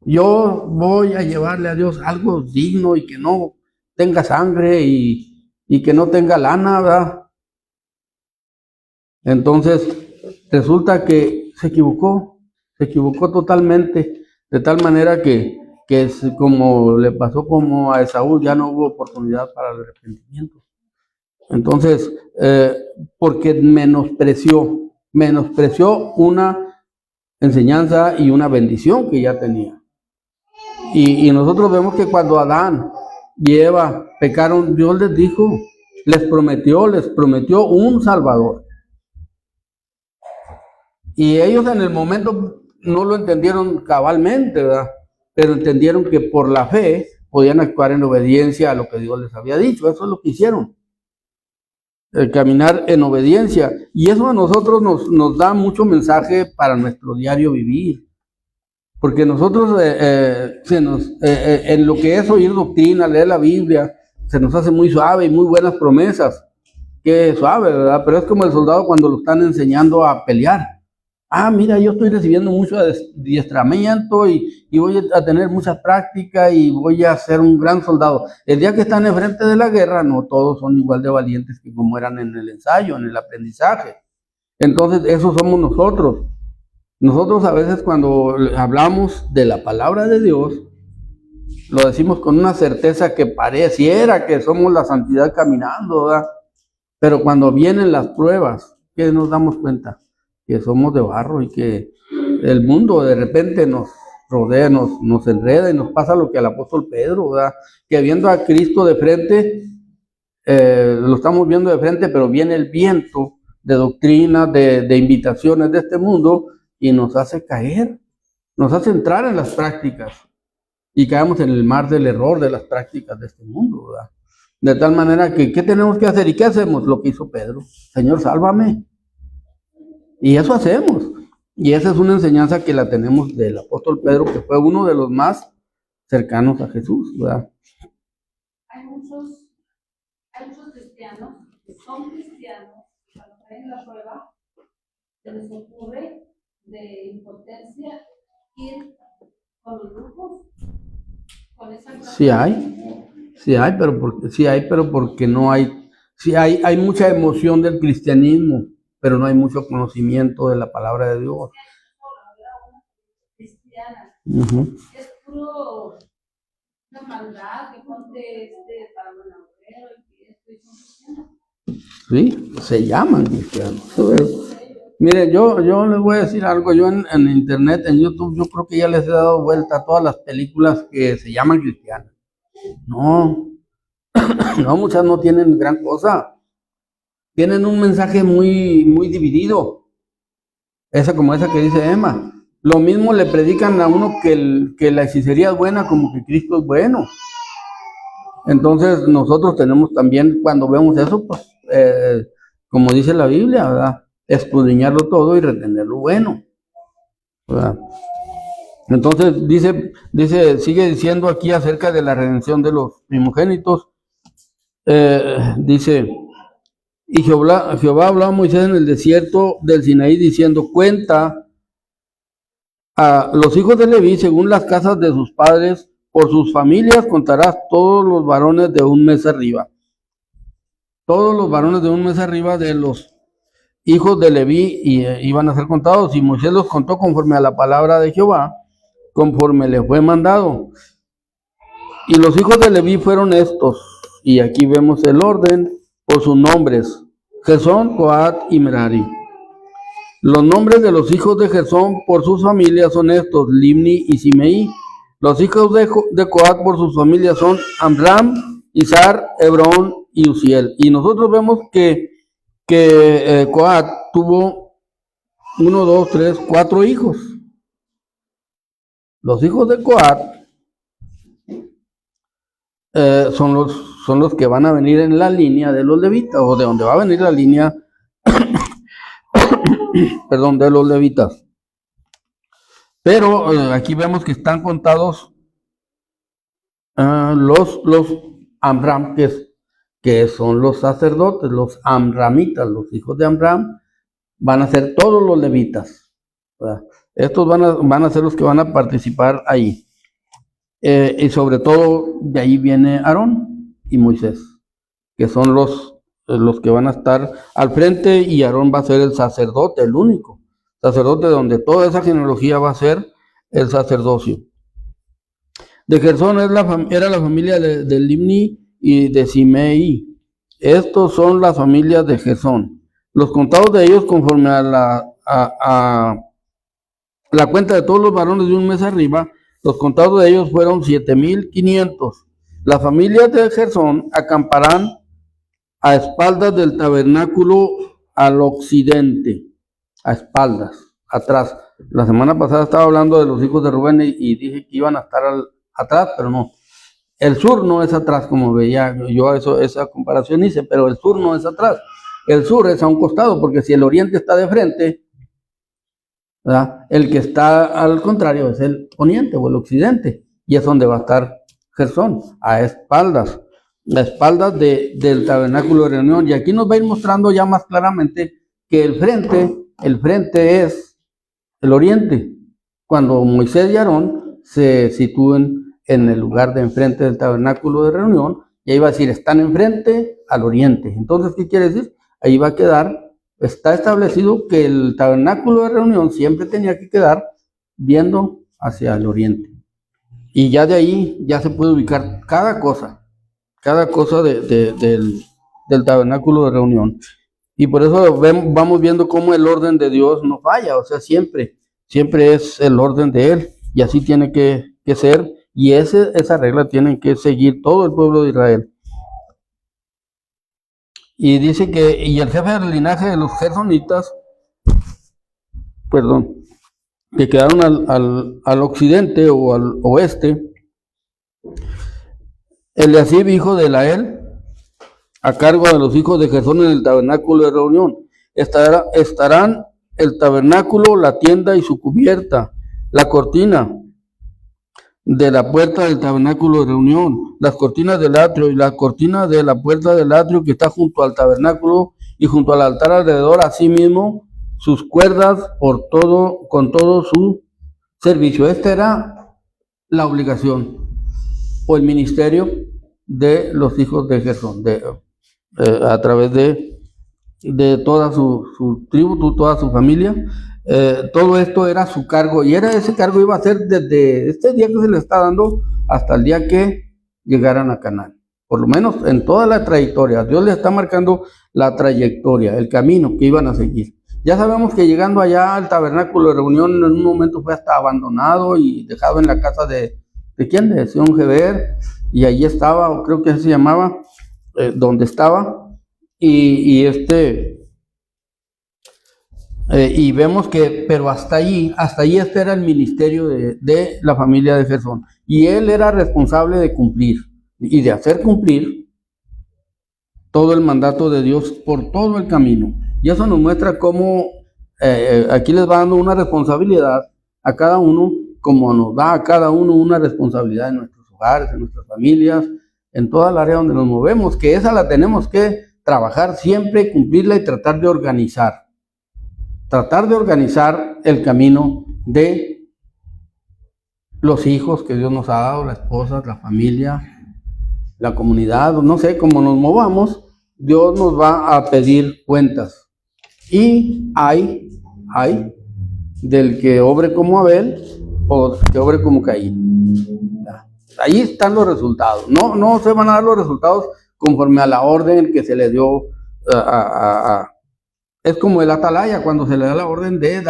Yo voy a llevarle a Dios algo digno y que no tenga sangre y que no tenga lana, ¿verdad? Entonces, resulta que se equivocó totalmente, de tal manera que como le pasó como a Esaú, ya no hubo oportunidad para el arrepentimiento. Entonces, porque menospreció una enseñanza y una bendición que ya tenía. Y nosotros vemos que cuando Adán y Eva pecaron, Dios les prometió un Salvador. Y ellos en el momento no lo entendieron cabalmente, ¿verdad? Pero entendieron que por la fe podían actuar en obediencia a lo que Dios les había dicho. Eso es lo que hicieron. El caminar en obediencia. Y eso a nosotros nos da mucho mensaje para nuestro diario vivir. Porque nosotros en lo que es oír doctrina, leer la Biblia, se nos hace muy suave y muy buenas promesas. Qué suave, ¿verdad? Pero es como el soldado cuando lo están enseñando a pelear. Mira, yo estoy recibiendo mucho adiestramiento y voy a tener mucha práctica y voy a ser un gran soldado. El día que están enfrente de la guerra, no todos son igual de valientes que como eran en el ensayo, en el aprendizaje. Entonces, eso somos nosotros. Nosotros a veces cuando hablamos de la palabra de Dios, lo decimos con una certeza que pareciera que somos la santidad caminando, ¿verdad? Pero cuando vienen las pruebas, ¿qué nos damos cuenta? Que somos de barro y que el mundo de repente nos rodea, nos enreda y nos pasa lo que al apóstol Pedro, ¿verdad? Que viendo a Cristo de frente, lo estamos viendo de frente, pero viene el viento de doctrina, de invitaciones de este mundo y nos hace caer, nos hace entrar en las prácticas y caemos en el mar del error de las prácticas de este mundo, ¿verdad? De tal manera que, ¿qué tenemos que hacer? ¿Y qué hacemos? Lo que hizo Pedro. Señor, sálvame. Y eso hacemos. Y esa es una enseñanza que la tenemos del apóstol Pedro, que fue uno de los más cercanos a Jesús, ¿verdad? Hay muchos cristianos que son cristianos, cuando caen en la prueba, se les ocurre de impotencia ir con los grupos, con esa Sí hay, pero porque no hay, sí hay mucha emoción del cristianismo, pero no hay mucho conocimiento de la palabra de Dios. Cristiana. Uh-huh. Es puro una maldad que ponte para buen agüero y esto y son cristianos. Sí, se llaman cristianos. Mire, yo les voy a decir algo. Yo en internet, en YouTube, yo creo que ya les he dado vuelta a todas las películas que se llaman cristianas. No, No, muchas no tienen gran cosa. Tienen un mensaje muy dividido. Como esa que dice Emma. Lo mismo le predican a uno que la hechicería es buena como que Cristo es bueno. Entonces nosotros tenemos también, cuando vemos eso, pues, como dice la Biblia, ¿verdad? Escudriñarlo todo y retener lo bueno, ¿verdad? Entonces sigue diciendo aquí acerca de la redención de los primogénitos. Dice, y Jehová habló a Moisés en el desierto del Sinaí diciendo, cuenta a los hijos de Leví según las casas de sus padres, por sus familias contarás todos los varones de un mes arriba. Todos los varones de un mes arriba de los hijos de Leví iban a ser contados, y Moisés los contó conforme a la palabra de Jehová, conforme le fue mandado. Y los hijos de Leví fueron estos, y aquí vemos el orden por sus nombres: Gersón, Coat y Merari. Los nombres de los hijos de Gersón por sus familias son estos: Libni y Simei. Los hijos de Coat por sus familias son Amram, Izar, Hebrón y Uziel. Y nosotros vemos que Coat tuvo 1, 2, 3, 4 hijos. Los hijos de Coat son los que van a venir en la línea de los levitas, o de donde va a venir la línea perdón, de los levitas. Pero aquí vemos que están contados los Amram, que son los sacerdotes, los amramitas, los hijos de Amram, van a ser todos los levitas, ¿verdad? Estos van a ser los que van a participar ahí. Y sobre todo de ahí viene Aarón y Moisés, que son los que van a estar al frente, y Aarón va a ser el sacerdote, el único sacerdote donde toda esa genealogía va a ser el sacerdocio. De Gersón era la familia de Libni y de Simei. Estos son las familias de Gersón. Los contados de ellos conforme a la cuenta de todos los varones de un mes arriba, los contados de ellos fueron 7,500. Las familias de Gersón acamparán a espaldas del tabernáculo al occidente, a espaldas, atrás. La semana pasada estaba hablando de los hijos de Rubén y dije que iban a estar atrás, pero no. El sur no es atrás, como veía yo, esa comparación hice, pero el sur no es atrás. El sur es a un costado, porque si el oriente está de frente, ¿verdad?, el que está al contrario es el poniente o el occidente, y es donde va a estar Gersón, a espaldas del tabernáculo de reunión. Y aquí nos va a ir mostrando ya más claramente que el frente es el oriente, cuando Moisés y Aarón se sitúen en el lugar de enfrente del tabernáculo de reunión, y ahí va a decir, están enfrente al oriente. Entonces, ¿qué quiere decir? Ahí va a quedar, está establecido que el tabernáculo de reunión siempre tenía que quedar viendo hacia el oriente. Y ya de ahí ya se puede ubicar cada cosa del tabernáculo de reunión. Y por eso vamos viendo cómo el orden de Dios no falla, o sea, siempre es el orden de Él, y así tiene que ser, y esa regla tienen que seguir todo el pueblo de Israel. Y dice que, y el jefe del linaje de los gersonitas, que quedaron al occidente o al oeste, Eliasib, hijo de Lael, a cargo de los hijos de Gersón en el tabernáculo de reunión. Estarán el tabernáculo, la tienda y su cubierta, la cortina de la puerta del tabernáculo de reunión, las cortinas del atrio y la cortina de la puerta del atrio que está junto al tabernáculo y junto al altar alrededor, asimismo sus cuerdas con todo su servicio. Esta era la obligación o el ministerio de los hijos de Gersón, a través de toda su tribu, toda su familia. Todo esto era su cargo, y ese cargo iba a ser desde este día que se le está dando hasta el día que llegaran a Canaán. Por lo menos en toda la trayectoria, Dios le está marcando la trayectoria, el camino que iban a seguir. Ya sabemos que llegando allá al tabernáculo de reunión, en un momento fue hasta abandonado y dejado en la casa ¿de quién? De Sion Geber, y ahí estaba, o creo que así se llamaba, donde estaba, y vemos que, pero hasta allí este era el ministerio de la familia de Gersón, y él era responsable de cumplir, y de hacer cumplir todo el mandato de Dios por todo el camino, y eso nos muestra cómo aquí les va dando una responsabilidad a cada uno, como nos da a cada uno una responsabilidad en nuestros hogares, en nuestras familias, en toda el área donde nos movemos, que esa la tenemos que trabajar siempre, cumplirla y tratar de organizar el camino de los hijos que Dios nos ha dado, la esposa, la familia, la comunidad, no sé, cómo nos movamos, Dios nos va a pedir cuentas. Y hay del que obre como Abel o que obre como Caín. Ahí están los resultados. No se van a dar los resultados conforme a la orden que se le dio es como el atalaya, cuando se le da la orden de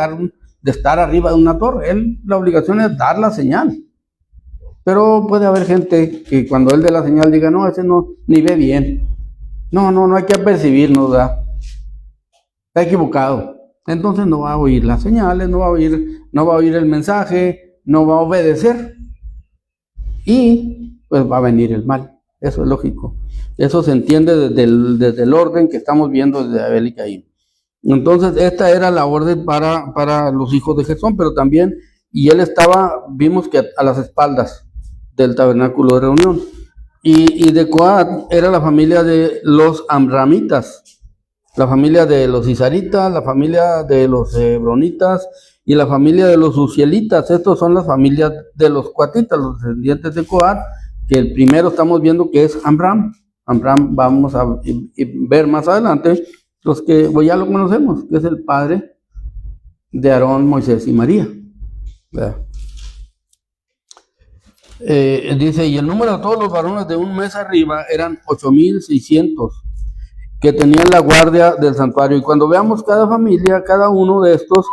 estar arriba de una torre. La obligación es dar la señal. Pero puede haber gente que cuando él dé la señal diga, no, ese no, ni ve bien. No hay que apercibirnos, ¿verdad? Está equivocado. Entonces no va a oír las señales, no va a oír el mensaje, no va a obedecer. Y pues va a venir el mal. Eso es lógico. Eso se entiende desde el orden que estamos viendo desde Abel y Caín. Entonces esta era la orden para los hijos de Gersón, pero también, y él estaba, vimos que a las espaldas del tabernáculo de reunión. Y de Coat era la familia de los amramitas, la familia de los isaritas, la familia de los hebronitas y la familia de los uzielitas. Estos son las familias de los coatitas, los descendientes de Coat, que el primero estamos viendo que es Amram. Amram vamos a ver más adelante, los que pues ya lo conocemos, que es el padre de Aarón, Moisés y María. Dice, y el número de todos los varones de un mes arriba eran 8,600 que tenían la guardia del santuario. Y cuando veamos cada familia, cada uno de estos,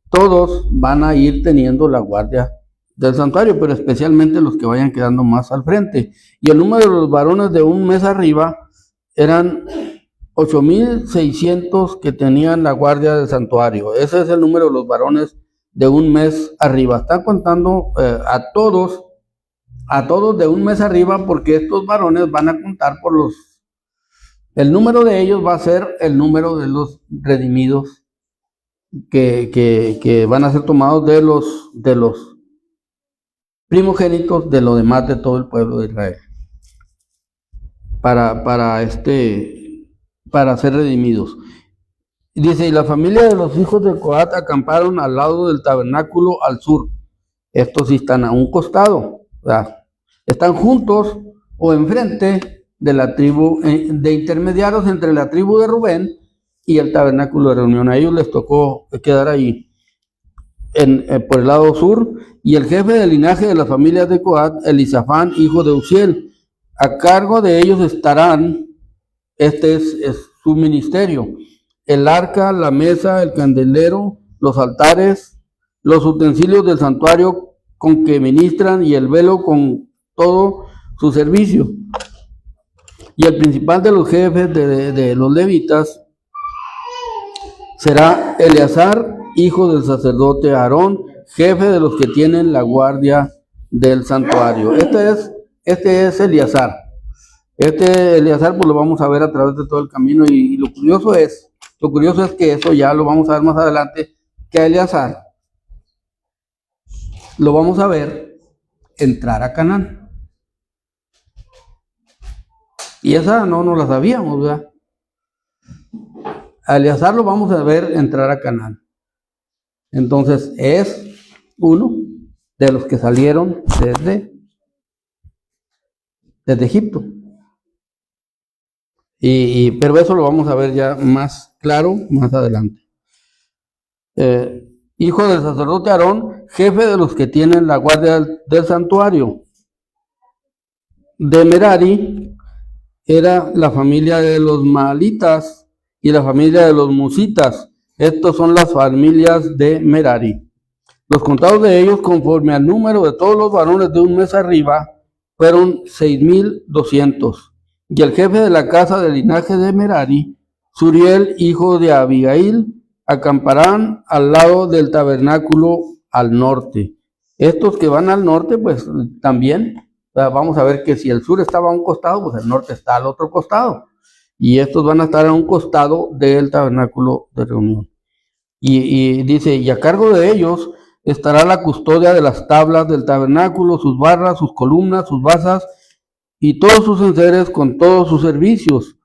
todos van a ir teniendo la guardia del santuario, pero especialmente los que vayan quedando más al frente. Y el número de los varones de un mes arriba eran 8,600 que tenían la guardia del santuario. Ese es el número de los varones de un mes arriba. Están contando a todos de un mes arriba, porque estos varones van a contar el número de ellos va a ser el número de los redimidos que van a ser tomados de los primogénitos de lo demás de todo el pueblo de Israel para ser redimidos. Dice, y la familia de los hijos de Coat acamparon al lado del tabernáculo al sur. Estos sí están a un costado, ¿verdad? Están juntos o enfrente de la tribu, de intermediarios entre la tribu de Rubén y el tabernáculo de reunión. A ellos les tocó quedar ahí por el lado sur. Y el jefe del linaje de las familias de Coat, Elisafán, hijo de Uziel. A cargo de ellos estarán, este es su ministerio, el arca, la mesa, el candelero, los altares, los utensilios del santuario con que ministran y el velo con todo su servicio. Y el principal de los jefes de los levitas será Eleazar, hijo del sacerdote Aarón, jefe de los que tienen la guardia del santuario. Este es Eleazar. Eleazar pues lo vamos a ver a través de todo el camino, y lo curioso es que eso ya lo vamos a ver más adelante, que a Eleazar lo vamos a ver entrar a Canaán. Y esa no la sabíamos, ¿verdad? A Eleazar lo vamos a ver entrar a Canaán. Entonces es uno de los que salieron desde Egipto. Pero eso lo vamos a ver ya más claro más adelante. Hijo del sacerdote Aarón, jefe de los que tienen la guardia del santuario. De Merari era la familia de los Maalitas y la familia de los Musitas. Estos son las familias de Merari. Los contados de ellos, conforme al número de todos los varones de un mes arriba, fueron 6,200. Y el jefe de la casa del linaje de Merari, Suriel, hijo de Abigail, acamparán al lado del tabernáculo al norte. Estos que van al norte, pues también, vamos a ver que si el sur estaba a un costado, pues el norte está al otro costado. Y estos van a estar a un costado del tabernáculo de reunión. Y dice, y a cargo de ellos estará la custodia de las tablas del tabernáculo, sus barras, sus columnas, sus basas y todos sus enseres con todos sus servicios.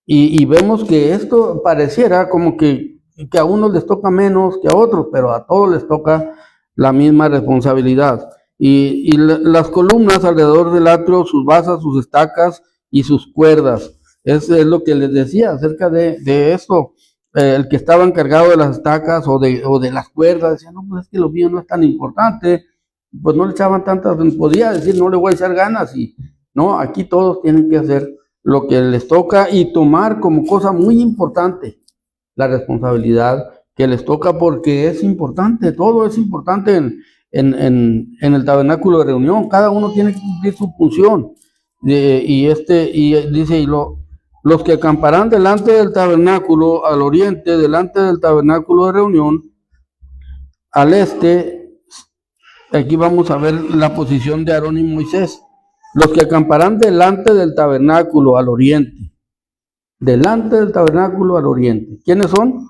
Y vemos que esto pareciera como que a unos les toca menos que a otros, pero a todos les toca la misma responsabilidad. Y las columnas alrededor del atrio, sus basas, sus estacas y sus cuerdas. Es lo que les decía acerca de esto. El que estaba encargado de las estacas o de las cuerdas decía, no, pues es que lo mío no es tan importante. Pues no le echaban tantas, podía decir, no le voy a echar ganas. Y no, aquí todos tienen que hacer lo que les toca y tomar como cosa muy importante la responsabilidad que les toca, porque es importante, todo es importante en el tabernáculo de reunión. Cada uno tiene que cumplir su función. Y dice, los que acamparán delante del tabernáculo al oriente, delante del tabernáculo de reunión, al este, aquí vamos a ver la posición de Aarón y Moisés. Los que acamparán delante del tabernáculo al oriente, delante del tabernáculo al oriente. ¿Quiénes son?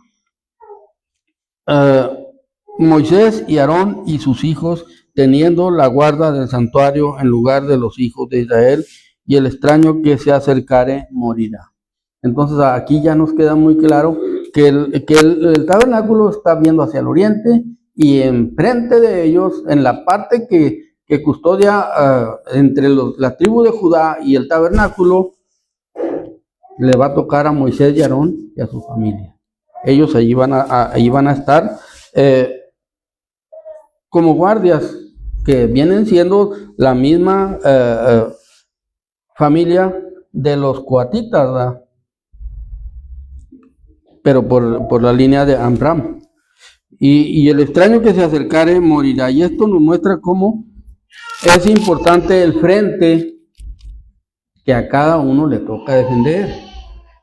Moisés y Aarón y sus hijos, teniendo la guarda del santuario en lugar de los hijos de Israel, y el extraño que se acercare morirá. Entonces aquí ya nos queda muy claro que el tabernáculo está viendo hacia el oriente, y enfrente de ellos, en la parte que custodia entre la tribu de Judá y el tabernáculo, le va a tocar a Moisés y Aarón y a su familia. Ellos allí van a estar como guardias, que vienen siendo la misma familia de los coatitas, ¿verdad? Pero por la línea de Amram. Y el extraño que se acercare morirá. Y esto nos muestra cómo es importante el frente que a cada uno le toca defender.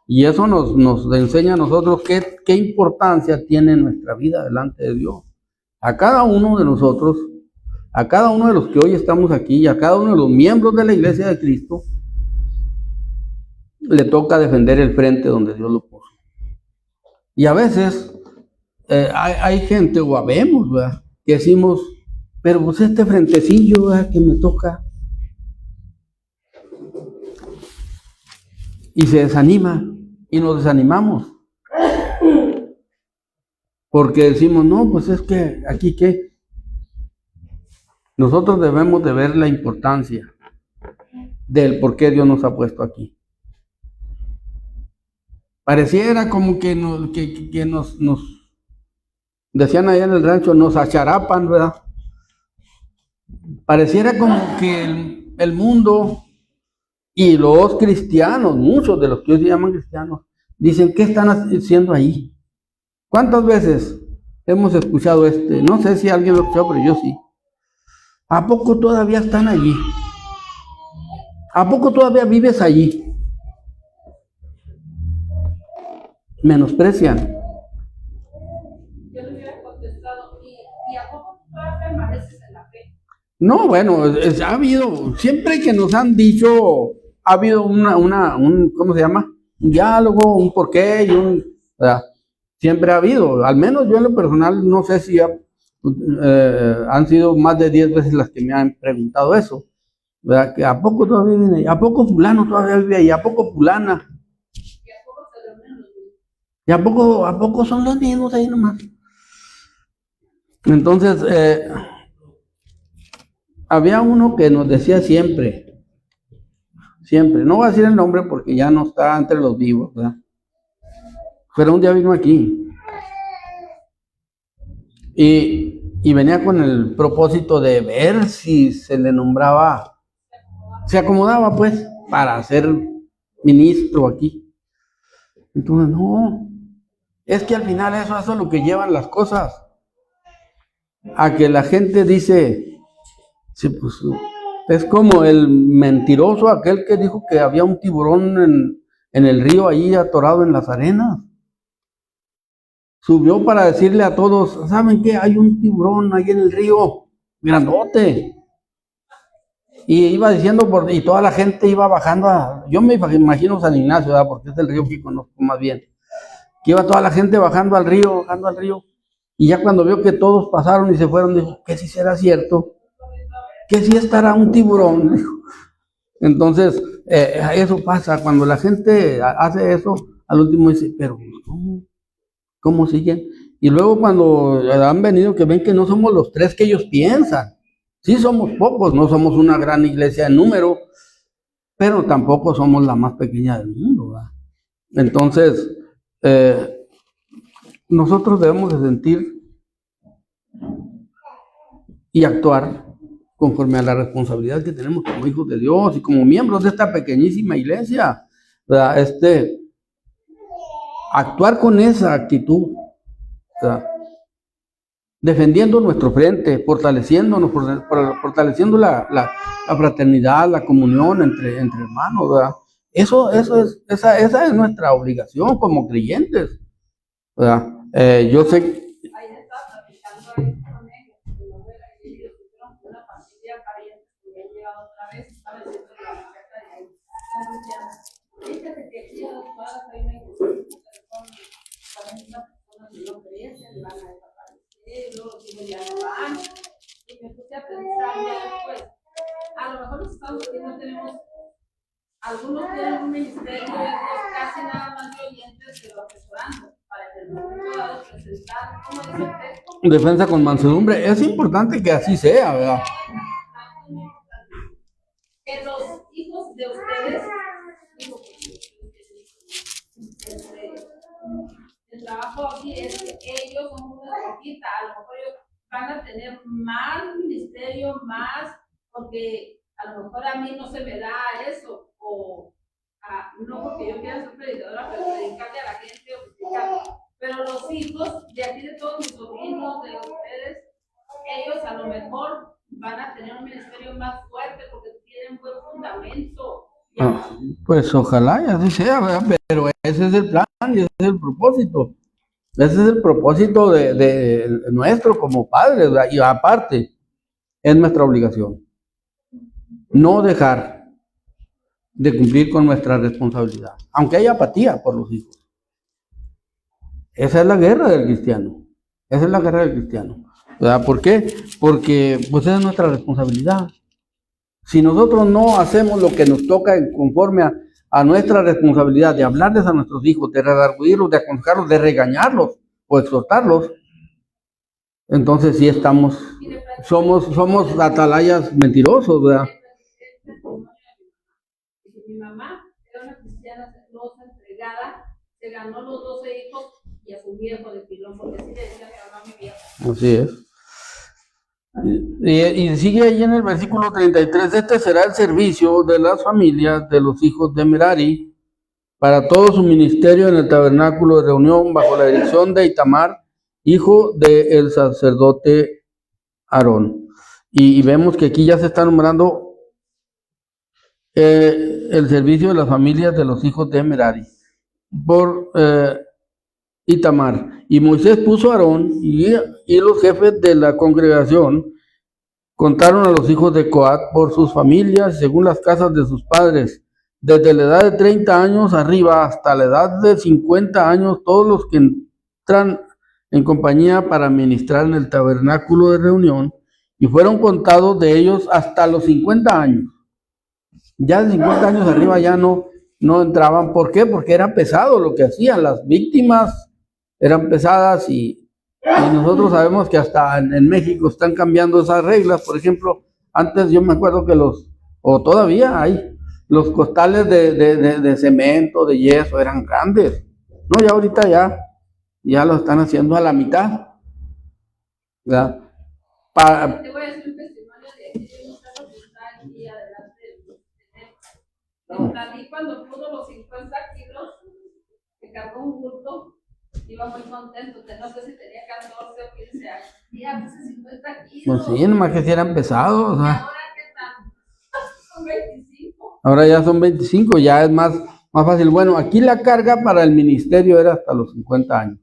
Y eso nos enseña a nosotros qué importancia tiene nuestra vida delante de Dios. A cada uno de nosotros, a cada uno de los que hoy estamos aquí, y a cada uno de los miembros de la Iglesia de Cristo, le toca defender el frente donde Dios lo puso. Y a veces hay gente, o habemos, ¿verdad?, que decimos, pero pues este frentecillo, ¿verdad?, que me toca, y se desanima, y nos desanimamos, porque decimos, no, pues es que aquí qué. Nosotros debemos de ver la importancia del por qué Dios nos ha puesto aquí. Pareciera como que nos decían allá en el rancho, nos acharapan, ¿verdad? Pareciera como que el mundo y los cristianos, muchos de los que hoy se llaman cristianos, dicen, ¿qué están haciendo ahí? ¿Cuántas veces hemos escuchado no sé si alguien lo escuchó, pero yo sí. ¿A poco todavía están allí? ¿A poco todavía vives allí? Menosprecian. Yo le hubiera contestado, ¿y a poco todavía permaneces en la fe? No, bueno, ha habido, siempre que nos han dicho, ha habido un ¿cómo se llama? Un diálogo, un porqué y ¿verdad? Siempre ha habido, al menos yo en lo personal, no sé si han sido más de 10 veces las que me han preguntado eso, ¿verdad? Que ¿a poco todavía vive ahí? ¿A poco fulano todavía vive ahí? ¿A poco fulana? ¿Y a poco se reúnen los mismos? ¿Y a poco son los mismos ahí nomás? Entonces, había uno que nos decía siempre, no voy a decir el nombre porque ya no está entre los vivos, ¿verdad? Pero un día vino aquí y venía con el propósito de ver si se le nombraba, se acomodaba pues para ser ministro aquí. Entonces, no, es que al final eso es lo que llevan las cosas, a que la gente dice, sí, pues Es como el mentiroso aquel que dijo que había un tiburón en el río ahí atorado en las arenas. Subió para decirle a todos, ¿saben qué? Hay un tiburón ahí en el río, grandote. Y iba diciendo, y toda la gente iba bajando, yo me imagino San Ignacio, ¿verdad? Porque es el río que conozco más bien. Que iba toda la gente bajando al río, y ya cuando vio que todos pasaron y se fueron, dijo, ¿qué si será cierto? ¿Qué si estará un tiburón? Dijo. Entonces, eso pasa, cuando la gente hace eso, al último dice, pero ¿cómo siguen? Y luego cuando han venido que ven que no somos los tres que ellos piensan, sí somos pocos, no somos una gran iglesia en número, pero tampoco somos la más pequeña del mundo, ¿verdad? Entonces, nosotros debemos de sentir y actuar conforme a la responsabilidad que tenemos como hijos de Dios y como miembros de esta pequeñísima iglesia, ¿verdad? Actuar con esa actitud, ¿verdad? Defendiendo nuestro frente, fortaleciéndonos, fortaleciendo la fraternidad, la comunión entre hermanos, ¿verdad? Esa es nuestra obligación como creyentes, ¿verdad? Yo sé. Ahí está platicando ahí con ellos, que no era y ellos tuvieron una familia pariente que habían llegado otra vez, estaba diciendo la muchacha de ahí, fíjate que aquí a 2 cuadras hay una iglesia que son 40 personas que no crecen, van a desaparecer, luego digo ya no van, y me puse a pensar ya después, a lo mejor los Estados Unidos tenemos, algunos tienen un ministerio, otros casi nada más de oyentes que lo asesorando. Defensa con mansedumbre. Es importante que así sea, ¿verdad? Que los hijos de ustedes, el trabajo aquí es que ellos son una poquita, a lo mejor ellos van a tener más ministerio, más, porque a lo mejor a mí no se me da eso, o no porque yo quiera ser predicadora, pero predicarle a la gente o predicar. Pero los hijos de aquí, de todos mis sobrinos, de ustedes, ellos a lo mejor van a tener un ministerio más fuerte porque tienen buen fundamento. Pues ojalá y así sea, ¿verdad? Pero ese es el plan y ese es el propósito. Ese es el propósito de nuestro como padres, ¿verdad? Y aparte, es nuestra obligación. No dejar de cumplir con nuestra responsabilidad, aunque haya apatía por los hijos. Esa es la guerra del cristiano. Esa es la guerra del cristiano. ¿Verdad? ¿Por qué? Porque pues es nuestra responsabilidad. Si nosotros no hacemos lo que nos toca conforme a nuestra responsabilidad de hablarles a nuestros hijos, de redarguirlos, de aconsejarlos, de regañarlos o exhortarlos, entonces sí somos atalayas mentirosos, ¿verdad? Mi mamá era una cristiana celosa, entregada, se ganó los 12 hijos y a su viejo de pilón, porque así le decía a mi mamá, mi viejo. Así es. Y sigue ahí en el versículo 33, este será el servicio de las familias de los hijos de Merari para todo su ministerio en el tabernáculo de reunión bajo la dirección de Itamar, hijo del sacerdote Aarón. Y vemos que aquí ya se está nombrando el servicio de las familias de los hijos de Merari por Itamar. Y Moisés puso a Aarón y los jefes de la congregación contaron a los hijos de Coat por sus familias según las casas de sus padres, desde la edad de 30 años arriba hasta la edad de 50 años, todos los que entran en compañía para ministrar en el tabernáculo de reunión, y fueron contados de ellos hasta los 50 años. Ya de 50 años arriba ya no entraban. ¿Por qué? Porque era pesado lo que hacían. Las víctimas eran pesadas y nosotros sabemos que hasta en México están cambiando esas reglas. Por ejemplo, antes yo me acuerdo que o todavía hay, los costales de cemento, de yeso, eran grandes. No, ya ahorita ya lo están haciendo a la mitad. ¿Verdad? Te voy a decir un testimonio de un carro que está aquí adelante del Dalí cuando pudo los 50 kilos, que cargó un bulto, iba muy contento, no sé si tenía 14 o 15 años. Ya, pues 50 kilos. Pues sí, nomás que si eran pesados. ¿Y ahora qué tal? Ahora ya son 25, ya es más fácil. Bueno, aquí la carga para el ministerio era hasta los 50 años.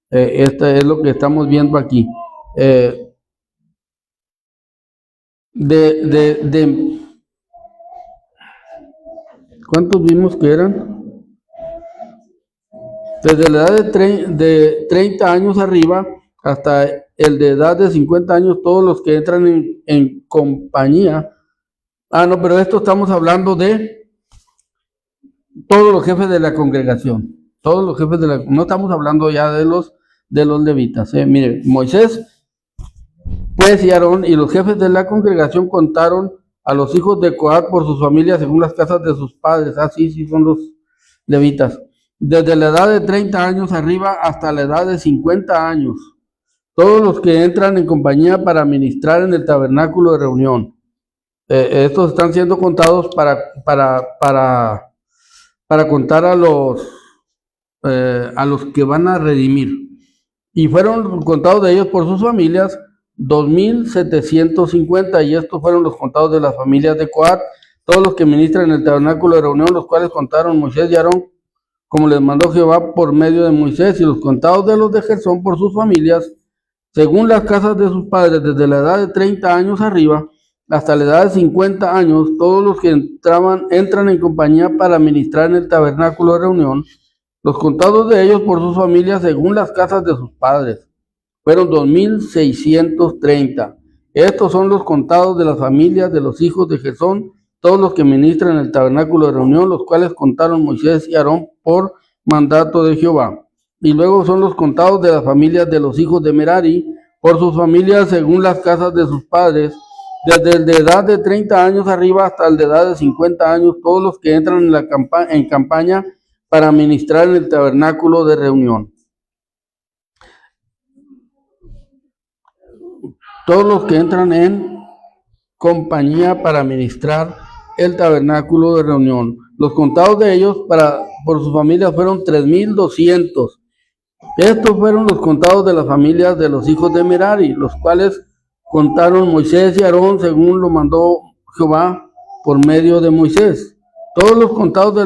Este es lo que estamos viendo aquí. De ¿cuántos vimos que eran? Desde la edad de 30 años arriba hasta el de edad de 50 años, todos los que entran en compañía. Ah, no, pero esto estamos hablando de todos los jefes de la congregación. Todos los jefes de la... No estamos hablando ya de los levitas. Mire, Moisés, pues, y Aarón y los jefes de la congregación contaron a los hijos de Coat por sus familias según las casas de sus padres. Ah, sí, son los levitas. Desde la edad de 30 años arriba hasta la edad de 50 años. Todos los que entran en compañía para ministrar en el tabernáculo de reunión. Estos están siendo contados para contar a los que van a redimir. Y fueron contados de ellos por sus familias 2,750, y estos fueron los contados de las familias de Coat, todos los que ministran en el tabernáculo de reunión, los cuales contaron Moisés y Aarón, como les mandó Jehová por medio de Moisés, y los contados de los de Gersón por sus familias, según las casas de sus padres, desde la edad de 30 años arriba hasta la edad de 50 años, todos los que entran en compañía para ministrar en el tabernáculo de reunión, los contados de ellos por sus familias según las casas de sus padres, fueron 2,630. Estos son los contados de las familias de los hijos de Gersón, todos los que ministran en el tabernáculo de reunión, los cuales contaron Moisés y Aarón por mandato de Jehová. Y luego son los contados de las familias de los hijos de Merari, por sus familias según las casas de sus padres, desde el de edad de 30 años arriba hasta el de edad de 50 años, todos los que entran en campaña para ministrar en el tabernáculo de reunión. Todos los que entran en compañía para ministrar el tabernáculo de reunión. Los contados de ellos por sus familias fueron 3,200. Estos fueron los contados de las familias de los hijos de Merari, los cuales contaron Moisés y Aarón según lo mandó Jehová por medio de Moisés. Todos los contados de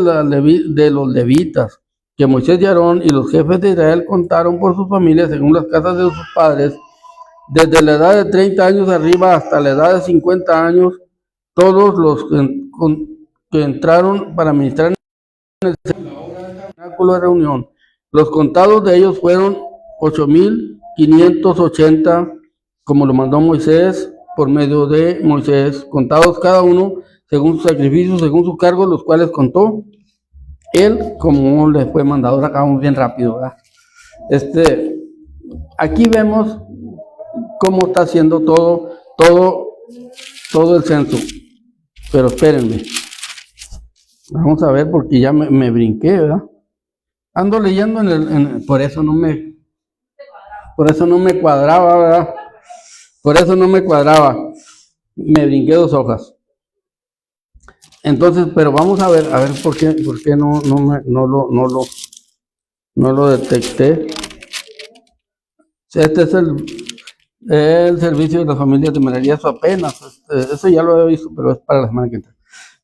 los levitas que Moisés y Aarón y los jefes de Israel contaron por sus familias según las casas de sus padres, desde la edad de 30 años arriba hasta la edad de 50 años, todos los que entraron para ministrar en el tabernáculo de reunión. Los contados de ellos fueron 8,580, como lo mandó Moisés por medio de Moisés, contados cada uno según su sacrificio, según su cargo, los cuales contó él, como les fue mandado. Ahora acabamos bien rápido, ¿verdad? Aquí vemos cómo está haciendo todo el censo. Pero espérenme. Vamos a ver, porque ya me brinqué, ¿verdad? Ando leyendo por eso no me cuadraba, ¿verdad? Por eso no me cuadraba. Me brinqué 2 hojas. Entonces, pero vamos a ver por qué no lo detecté. Este es el servicio de las familias de Merari, eso apenas, eso ya lo había visto, pero es para la semana que entra.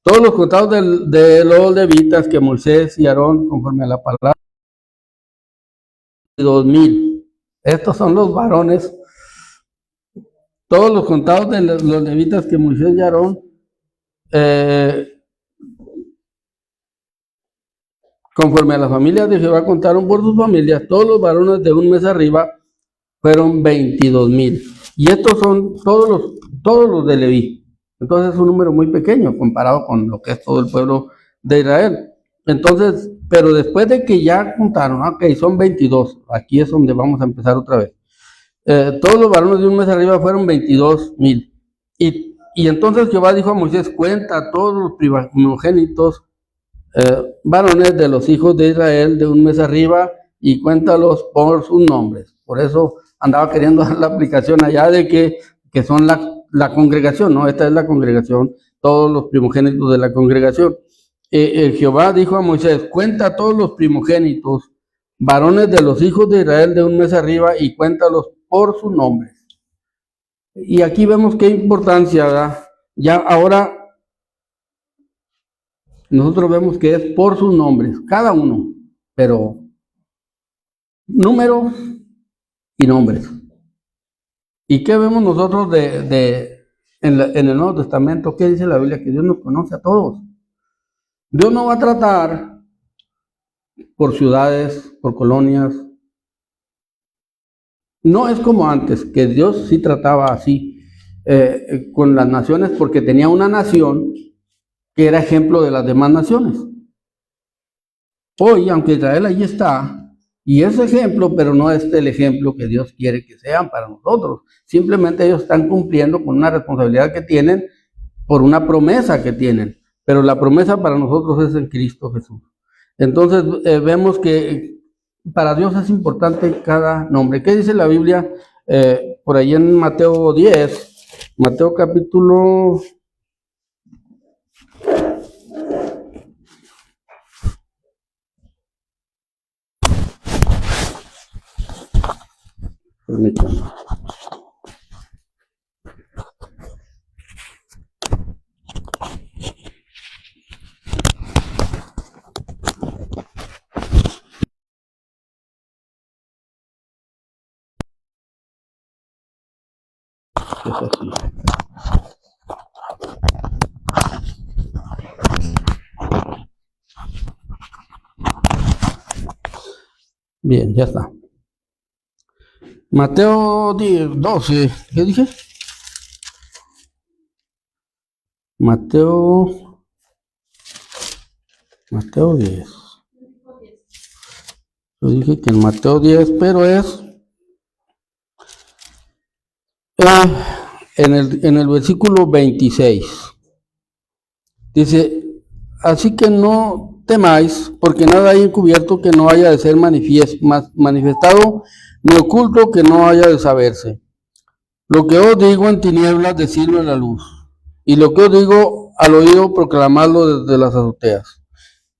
Todos los contados de los levitas que Moisés y Aarón, conforme a la palabra, 2,000. Estos son los varones. Todos los contados de los levitas que Moisés y Aarón, conforme a las familias de Jehová contaron por sus familias, todos los varones de un mes arriba fueron 22,000. Y estos son todos los de Leví. Entonces es un número muy pequeño comparado con lo que es todo el pueblo de Israel. Entonces, pero después de que ya contaron, ok, son 22, aquí es donde vamos a empezar otra vez. Todos los varones de un mes arriba fueron 22,000. Y entonces Jehová dijo a Moisés, cuenta a todos los primogénitos varones de los hijos de Israel de un mes arriba y cuéntalos por sus nombres. Por eso andaba queriendo dar la aplicación allá de que son la congregación, ¿no? Esta es la congregación, todos los primogénitos de la congregación. Jehová dijo a Moisés, cuenta a todos los primogénitos varones de los hijos de Israel de un mes arriba y cuéntalos por sus nombres. Y aquí vemos qué importancia, ¿verdad? Ya ahora nosotros vemos que es por sus nombres, cada uno, pero números y nombres. ¿Y qué vemos nosotros en el Nuevo Testamento? ¿Qué dice la Biblia? Que Dios nos conoce a todos. Dios no va a tratar por ciudades, por colonias. No es como antes, que Dios sí trataba así con las naciones, porque tenía una nación que era ejemplo de las demás naciones. Hoy, aunque Israel allí está, y es ejemplo, pero no es el ejemplo que Dios quiere que sean para nosotros. Simplemente ellos están cumpliendo con una responsabilidad que tienen por una promesa que tienen. Pero la promesa para nosotros es en Cristo Jesús. Entonces vemos que para Dios es importante cada nombre. ¿Qué dice la Biblia? Por ahí en Mateo 10, Mateo capítulo... Permítanme. Es así. Bien, ya está. Mateo 10, 12, ¿qué dije? Mateo 10. Yo dije que en Mateo 10, pero es en el versículo 26. Dice, así que no temáis, porque nada hay encubierto que no haya de ser manifestado, ni oculto que no haya de saberse. Lo que os digo en tinieblas, decidlo en la luz, y lo que os digo al oído, proclamadlo desde las azoteas.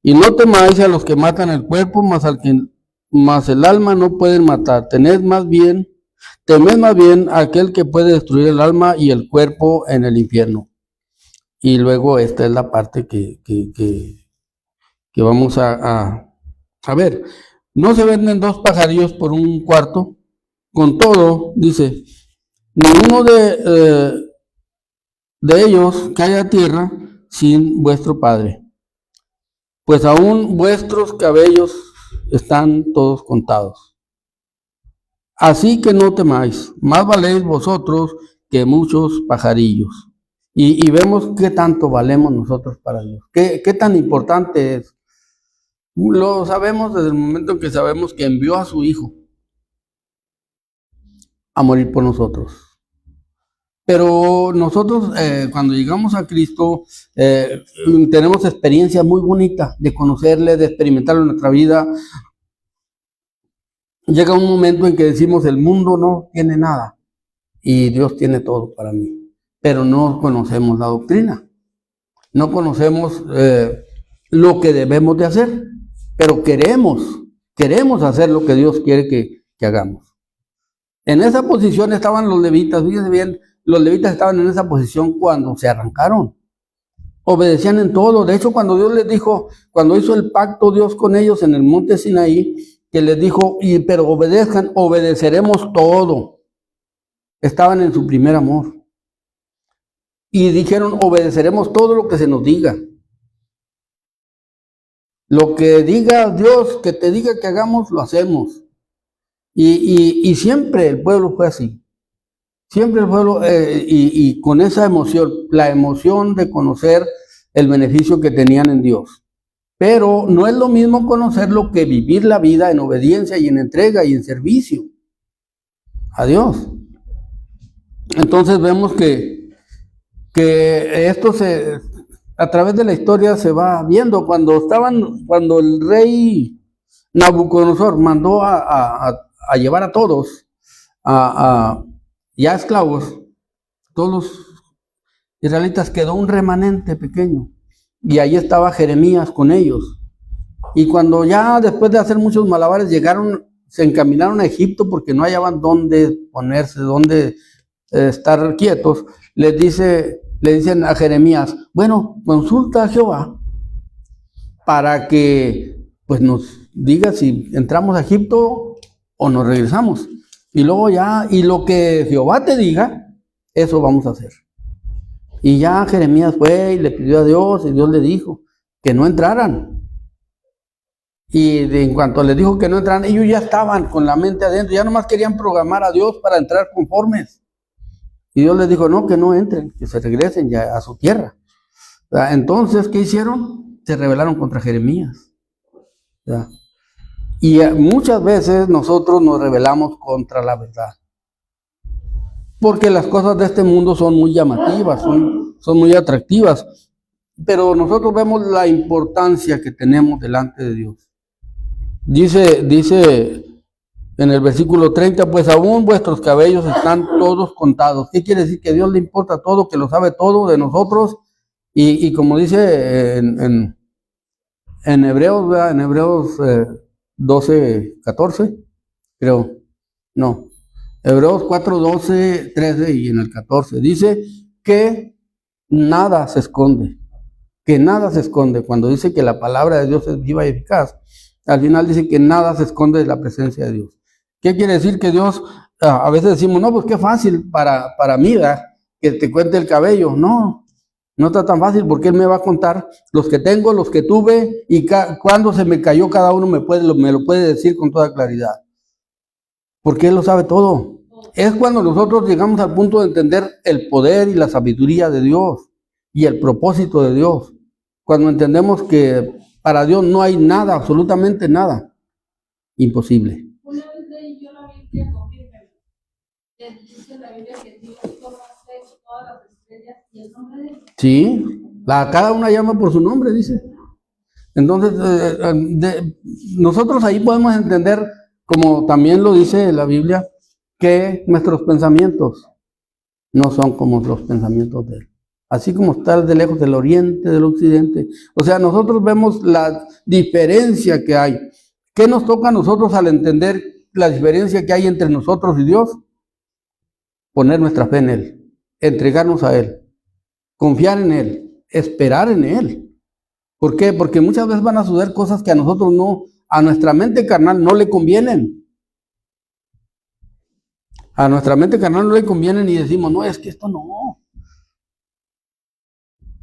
Y no temáis a los que matan el cuerpo, mas el alma no pueden matar. Temed más bien a aquel que puede destruir el alma y el cuerpo en el infierno. Y luego esta es la parte que vamos a ver. No se venden dos pajarillos por un cuarto. Con todo, dice, ninguno de ellos cae a tierra sin vuestro Padre. Pues aún vuestros cabellos están todos contados. Así que no temáis, más valéis vosotros que muchos pajarillos. Y vemos qué tanto valemos nosotros para Dios, qué tan importante es. Lo sabemos desde el momento en que sabemos que envió a su Hijo a morir por nosotros. Pero nosotros cuando llegamos a Cristo tenemos experiencias muy bonitas de conocerle, de experimentarlo en nuestra vida. Llega un momento en que decimos, el mundo no tiene nada y Dios tiene todo para mí. Pero no conocemos la doctrina, no conocemos lo que debemos de hacer, pero queremos hacer lo que Dios quiere que hagamos. En esa posición estaban los levitas, fíjense bien, los levitas estaban en esa posición cuando se arrancaron, obedecían en todo. De hecho, cuando Dios les dijo, cuando hizo el pacto Dios con ellos en el monte Sinaí, que les dijo, pero obedezcan, obedeceremos todo. Estaban en su primer amor. Y dijeron, obedeceremos todo lo que se nos diga. Lo que diga Dios, que te diga que hagamos, lo hacemos. Y siempre el pueblo fue así. Siempre el pueblo, y con esa emoción, la emoción de conocer el beneficio que tenían en Dios. Pero no es lo mismo conocerlo que vivir la vida en obediencia y en entrega y en servicio a Dios. Entonces vemos que esto a través de la historia se va viendo. Cuando el rey Nabucodonosor mandó a llevar a todos ya esclavos, todos los israelitas, quedó un remanente pequeño y ahí estaba Jeremías con ellos. Y cuando ya después de hacer muchos malabares se encaminaron a Egipto porque no hallaban dónde ponerse, dónde estar quietos, le dicen a Jeremías, bueno, consulta a Jehová para que pues nos diga si entramos a Egipto o nos regresamos. Y luego ya, y lo que Jehová te diga, eso vamos a hacer. Y ya Jeremías fue y le pidió a Dios, y Dios le dijo que no entraran. Y en cuanto les dijo que no entraran, ellos ya estaban con la mente adentro, ya nomás querían programar a Dios para entrar conformes. Y Dios les dijo, no, que no entren, que se regresen ya a su tierra. Entonces, ¿qué hicieron? Se rebelaron contra Jeremías. ¿Ya? Y muchas veces nosotros nos rebelamos contra la verdad. Porque las cosas de este mundo son muy llamativas, son muy atractivas. Pero nosotros vemos la importancia que tenemos delante de Dios. Dice en el versículo 30, pues aún vuestros cabellos están todos contados. ¿Qué quiere decir? Que a Dios le importa todo, que lo sabe todo de nosotros. Y como dice en Hebreos, ¿verdad? En Hebreos 12, 14, creo, no, Hebreos 4, 12, 13 y en el 14, dice que nada se esconde, cuando dice que la palabra de Dios es viva y eficaz, al final dice que nada se esconde de la presencia de Dios. ¿Qué quiere decir? Que Dios, a veces decimos, no, pues qué fácil para mí, ¿verdad? Que te cuente el cabello. No está tan fácil, porque Él me va a contar los que tengo, los que tuve, y cuando se me cayó cada uno me lo puede decir con toda claridad. Porque Él lo sabe todo. Es cuando nosotros llegamos al punto de entender el poder y la sabiduría de Dios y el propósito de Dios. Cuando entendemos que para Dios no hay nada, absolutamente nada imposible. Una vez leí yo la Biblia, confírmeme, dice la Biblia que Dios conoce todas las estrellas y el nombre de Dios. Sí, cada una llama por su nombre, dice. Entonces, nosotros ahí podemos entender, como también lo dice la Biblia, que nuestros pensamientos no son como los pensamientos de Él. Así como está de lejos del oriente, del occidente. O sea, nosotros vemos la diferencia que hay. ¿Qué nos toca a nosotros al entender la diferencia que hay entre nosotros y Dios? Poner nuestra fe en Él, entregarnos a Él, confiar en Él, esperar en Él. ¿Por qué? Porque muchas veces van a suceder cosas que a nosotros no, a nuestra mente carnal no le convienen. A nuestra mente carnal no le convienen y decimos, no, es que esto no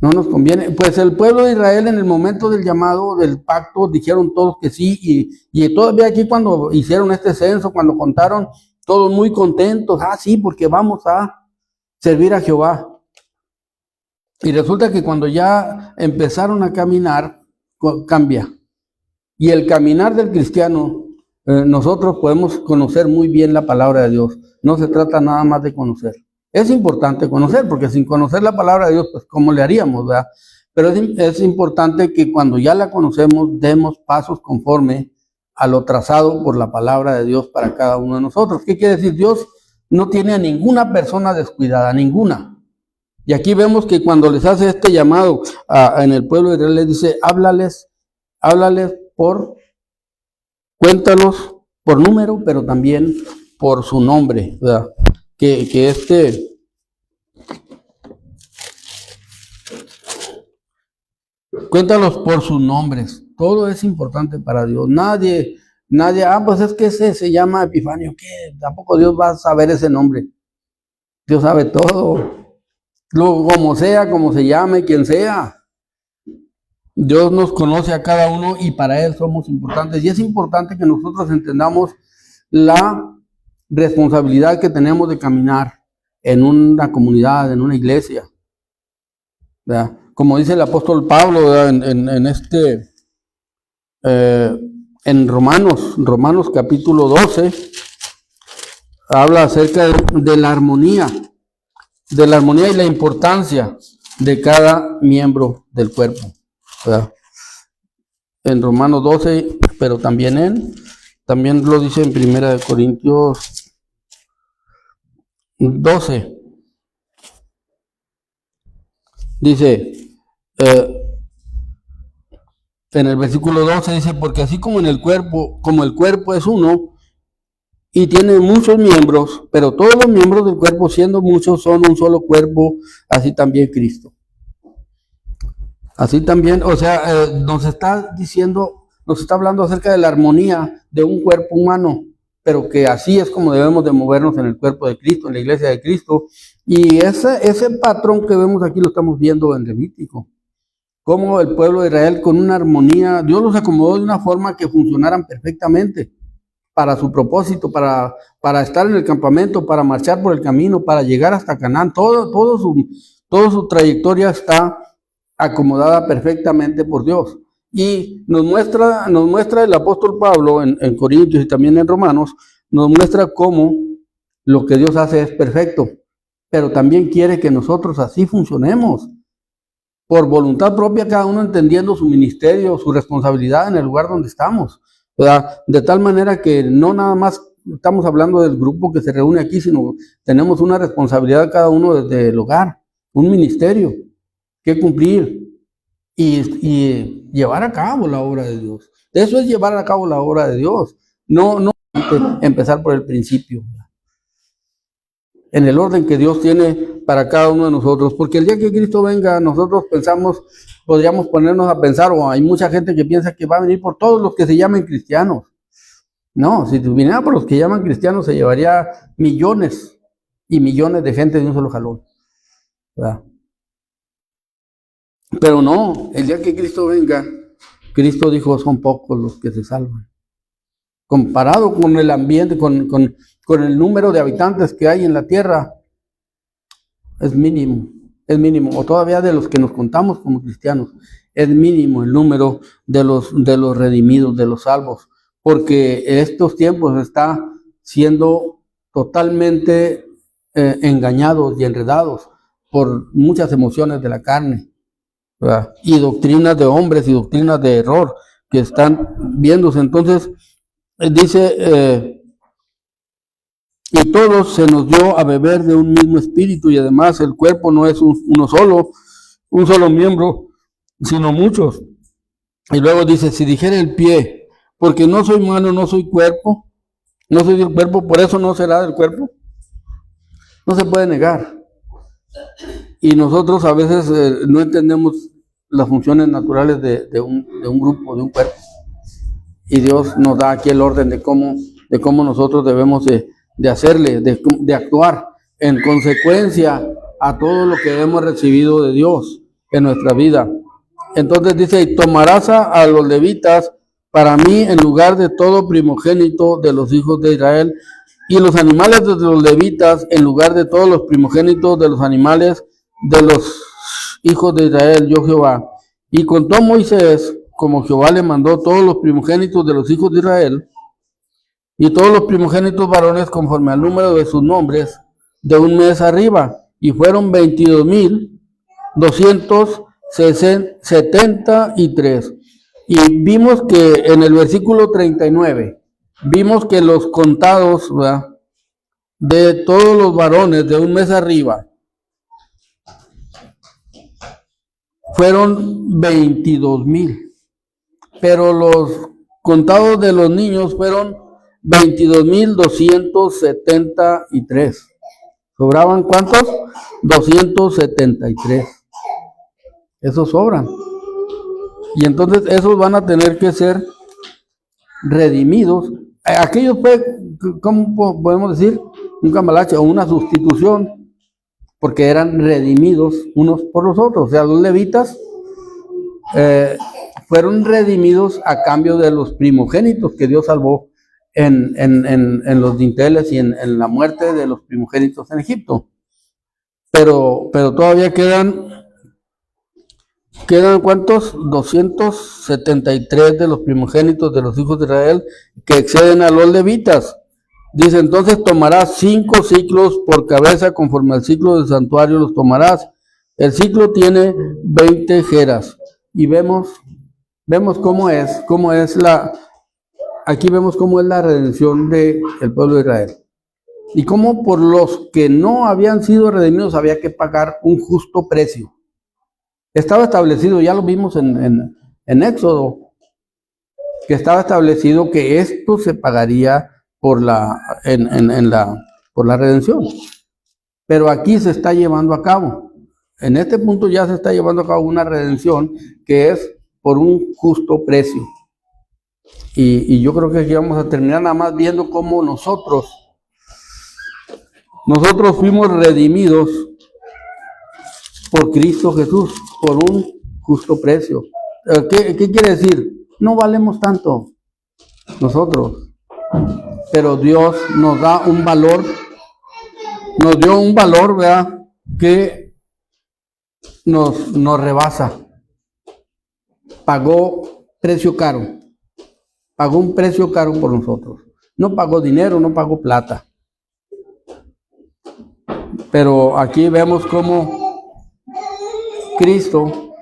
nos conviene. Pues el pueblo de Israel en el momento del llamado, del pacto, dijeron todos que sí, y todavía aquí cuando hicieron este censo, cuando contaron, todos muy contentos, sí, porque vamos a servir a Jehová. Y resulta que cuando ya empezaron a caminar, cambia. Y el caminar del cristiano, nosotros podemos conocer muy bien la palabra de Dios. No se trata nada más de conocer. Es importante conocer, porque sin conocer la palabra de Dios, pues ¿cómo le haríamos, verdad? Pero es importante que cuando ya la conocemos, demos pasos conforme a lo trazado por la palabra de Dios para cada uno de nosotros. ¿Qué quiere decir? Dios no tiene a ninguna persona descuidada, ninguna. Y aquí vemos que cuando les hace este llamado en el pueblo de Israel, les dice, háblales cuéntalos por número, pero también por su nombre, ¿verdad? Cuéntalos por sus nombres. Todo es importante para Dios. Nadie, pues es que ese se llama Epifanio. ¿Qué? Tampoco Dios va a saber ese nombre. Dios sabe todo. Como sea, como se llame, quien sea. Dios nos conoce a cada uno y para Él somos importantes. Y es importante que nosotros entendamos la responsabilidad que tenemos de caminar en una comunidad, en una iglesia. ¿Verdad? Como dice el apóstol Pablo en Romanos capítulo 12, habla acerca de la armonía y la importancia de cada miembro del cuerpo. ¿Verdad? En Romanos 12, pero también lo dice en 1 Corintios 12. Dice, en el versículo 12 dice, porque así como el cuerpo es uno y tiene muchos miembros, pero todos los miembros del cuerpo, siendo muchos, son un solo cuerpo, así también Cristo. Así también, o sea, nos está diciendo, nos está hablando acerca de la armonía de un cuerpo humano, pero que así es como debemos de movernos en el cuerpo de Cristo, en la iglesia de Cristo. Y ese patrón que vemos aquí lo estamos viendo en Levítico. Cómo el pueblo de Israel con una armonía, Dios los acomodó de una forma que funcionaran perfectamente para su propósito, para estar en el campamento, para marchar por el camino, para llegar hasta Canaán. Toda su trayectoria está acomodada perfectamente por Dios. Y nos muestra el apóstol Pablo en Corintios y también en Romanos, nos muestra cómo lo que Dios hace es perfecto, pero también quiere que nosotros así funcionemos, por voluntad propia, cada uno entendiendo su ministerio, su responsabilidad en el lugar donde estamos, ¿verdad? De tal manera que no nada más estamos hablando del grupo que se reúne aquí, sino tenemos una responsabilidad cada uno desde el hogar, un ministerio que cumplir y llevar a cabo la obra de Dios. Eso es llevar a cabo la obra de Dios, no empezar por el principio, en el orden que Dios tiene para cada uno de nosotros, porque el día que Cristo venga, nosotros podríamos ponernos a pensar, o hay mucha gente que piensa que va a venir por todos los que se llamen cristianos. No, si viniera por los que llaman cristianos, se llevaría millones y millones de gente de un solo jalón, ¿verdad? Pero no, el día que Cristo venga, Cristo dijo, son pocos los que se salvan. Comparado con el ambiente, con el número de habitantes que hay en la tierra, es mínimo, o todavía de los que nos contamos como cristianos, es mínimo el número de los redimidos, de los salvos, porque estos tiempos está siendo totalmente engañados y enredados por muchas emociones de la carne, ¿verdad? Y doctrinas de hombres y doctrinas de error que están viéndose. Entonces, dice, y todos se nos dio a beber de un mismo espíritu, y además el cuerpo no es un solo miembro, sino muchos. Y luego dice, si dijera el pie, porque no soy mano, no soy cuerpo, no soy del cuerpo, por eso no será del cuerpo. No se puede negar. Y nosotros a veces no entendemos las funciones naturales de un grupo, de un cuerpo. Y Dios nos da aquí el orden de cómo nosotros debemos de hacerle, de actuar en consecuencia a todo lo que hemos recibido de Dios en nuestra vida. Entonces dice, y tomarás a los levitas para mí en lugar de todo primogénito de los hijos de Israel, y los animales de los levitas en lugar de todos los primogénitos de los animales de los hijos de Israel, yo Jehová. Y contó Moisés, como Jehová le mandó, todos los primogénitos de los hijos de Israel, y todos los primogénitos varones conforme al número de sus nombres, de un mes arriba, y fueron 22,273. Y vimos que en el versículo 39, vimos que los contados, ¿verdad?, de todos los varones de un mes arriba, fueron 22,000. Pero los contados de los niños fueron 22,273. ¿Sobraban cuántos? 273. Esos sobran. Y entonces esos van a tener que ser redimidos. Aquello fue, ¿cómo podemos decir? Un cambalache o una sustitución, porque eran redimidos unos por los otros. O sea, los levitas fueron redimidos a cambio de los primogénitos que Dios salvó en los dinteles y en la muerte de los primogénitos en Egipto. Pero todavía quedan ¿cuántos? 273 de los primogénitos de los hijos de Israel que exceden a los levitas. Dice, entonces tomarás 5 ciclos por cabeza, conforme al ciclo del santuario los tomarás. El ciclo tiene 20 jeras. Y vemos aquí vemos cómo es la redención del pueblo de Israel. Y cómo por los que no habían sido redimidos había que pagar un justo precio. Estaba establecido, ya lo vimos en Éxodo, que estaba establecido que esto se pagaría por la redención. Pero aquí se está llevando a cabo. En este punto ya se está llevando a cabo una redención que es por un justo precio. Y yo creo que aquí vamos a terminar nada más viendo cómo nosotros fuimos redimidos por Cristo Jesús, por un justo precio. ¿Qué quiere decir? No valemos tanto nosotros, pero Dios nos da un valor, nos dio un valor, ¿verdad?, que nos rebasa. Pagó precio caro, pagó un precio caro por nosotros. No pagó dinero, no pagó plata. Pero aquí vemos cómo Cristo,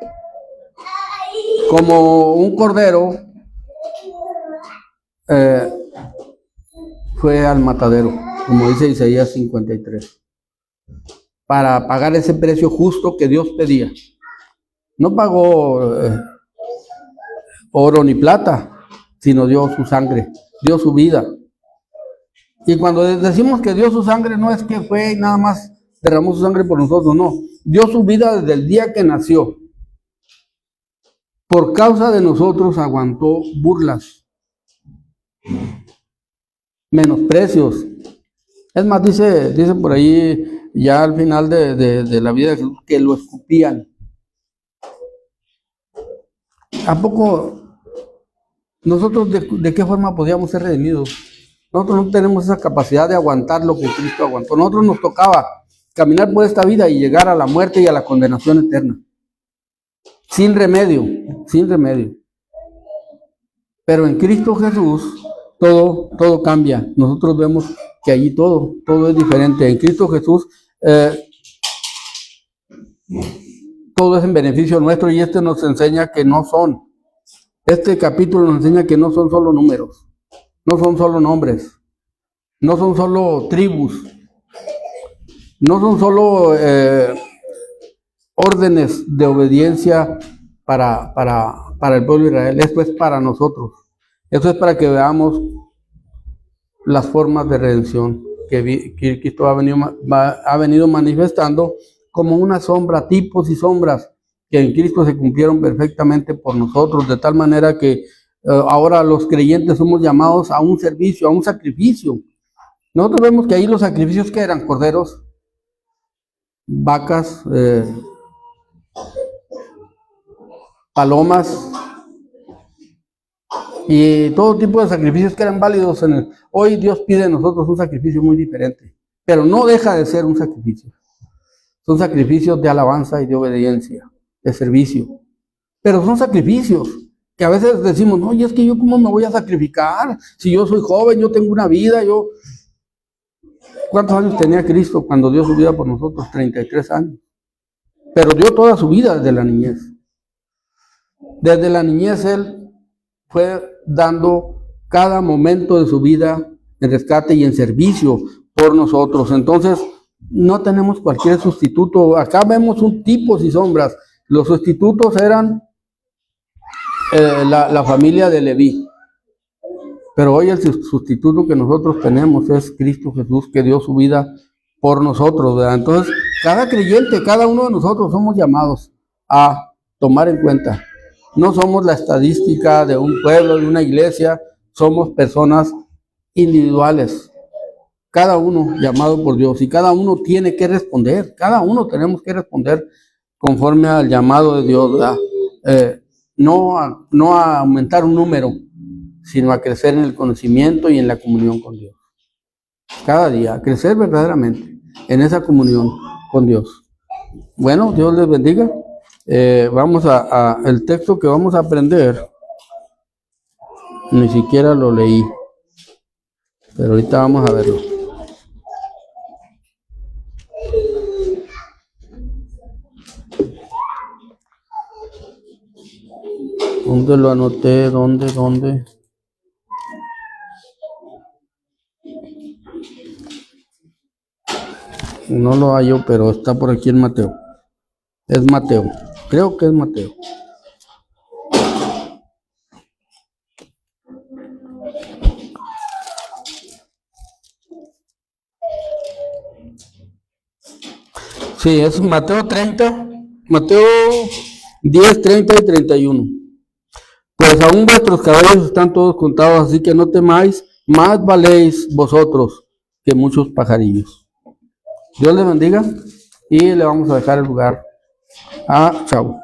como un cordero, fue al matadero, como dice Isaías 53, para pagar ese precio justo que Dios pedía. No pagó oro ni plata, sino dio su sangre, dio su vida. Y cuando decimos que dio su sangre, no es que fue nada más derramó su sangre por nosotros, no. Dio su vida desde el día que nació. Por causa de nosotros aguantó burlas, menosprecios. Es más, dice por ahí, ya al final de la vida de Jesús, que lo escupían. ¿A poco nosotros de qué forma podíamos ser redimidos? Nosotros no tenemos esa capacidad de aguantar lo que Cristo aguantó. Nosotros nos tocaba caminar por esta vida y llegar a la muerte y a la condenación eterna. Sin remedio, sin remedio. Pero en Cristo Jesús todo cambia. Nosotros vemos que allí todo es diferente. En Cristo Jesús todo es en beneficio nuestro, y nos enseña que no son. Este capítulo nos enseña que no son solo números, no son solo nombres, no son solo tribus, no son solo órdenes de obediencia para el pueblo de Israel. Esto es para nosotros. Esto es para que veamos las formas de redención que Cristo ha venido manifestando como una sombra, tipos y sombras que en Cristo se cumplieron perfectamente por nosotros, de tal manera que ahora los creyentes somos llamados a un servicio, a un sacrificio. Nosotros vemos que ahí los sacrificios que eran corderos, vacas, palomas y todo tipo de sacrificios que eran válidos hoy Dios pide de nosotros un sacrificio muy diferente, pero no deja de ser un sacrificio. Son sacrificios de alabanza y de obediencia, de servicio, pero son sacrificios que a veces decimos, no, y es que yo cómo me voy a sacrificar si yo soy joven, yo tengo una vida, ¿Cuántos años tenía Cristo cuando dio su vida por nosotros? 33 años. Pero dio toda su vida desde la niñez. Desde la niñez Él fue dando cada momento de su vida en rescate y en servicio por nosotros. Entonces, no tenemos cualquier sustituto. Acá vemos un tipos y sombras. Los sustitutos eran la familia de Leví. Pero hoy el sustituto que nosotros tenemos es Cristo Jesús, que dio su vida por nosotros, ¿verdad? Entonces, cada creyente, cada uno de nosotros somos llamados a tomar en cuenta. No somos la estadística de un pueblo, de una iglesia, somos personas individuales. Cada uno llamado por Dios, y cada uno tiene que responder, cada uno tenemos que responder conforme al llamado de Dios, ¿verdad? No a aumentar un número, sino a crecer en el conocimiento y en la comunión con Dios. Cada día, a crecer verdaderamente en esa comunión con Dios. Bueno, Dios les bendiga. Vamos el texto que vamos a aprender, ni siquiera lo leí, pero ahorita vamos a verlo. ¿Dónde lo anoté? ¿Dónde? No lo hallo, pero está por aquí en Mateo. Es Mateo. Creo que es Mateo. Sí, es Mateo 30. Mateo 10, 30 y 31. Pues aún vuestros cabellos están todos contados, así que no temáis, más valéis vosotros que muchos pajarillos. Dios les bendiga y le vamos a dejar el lugar a Chavo.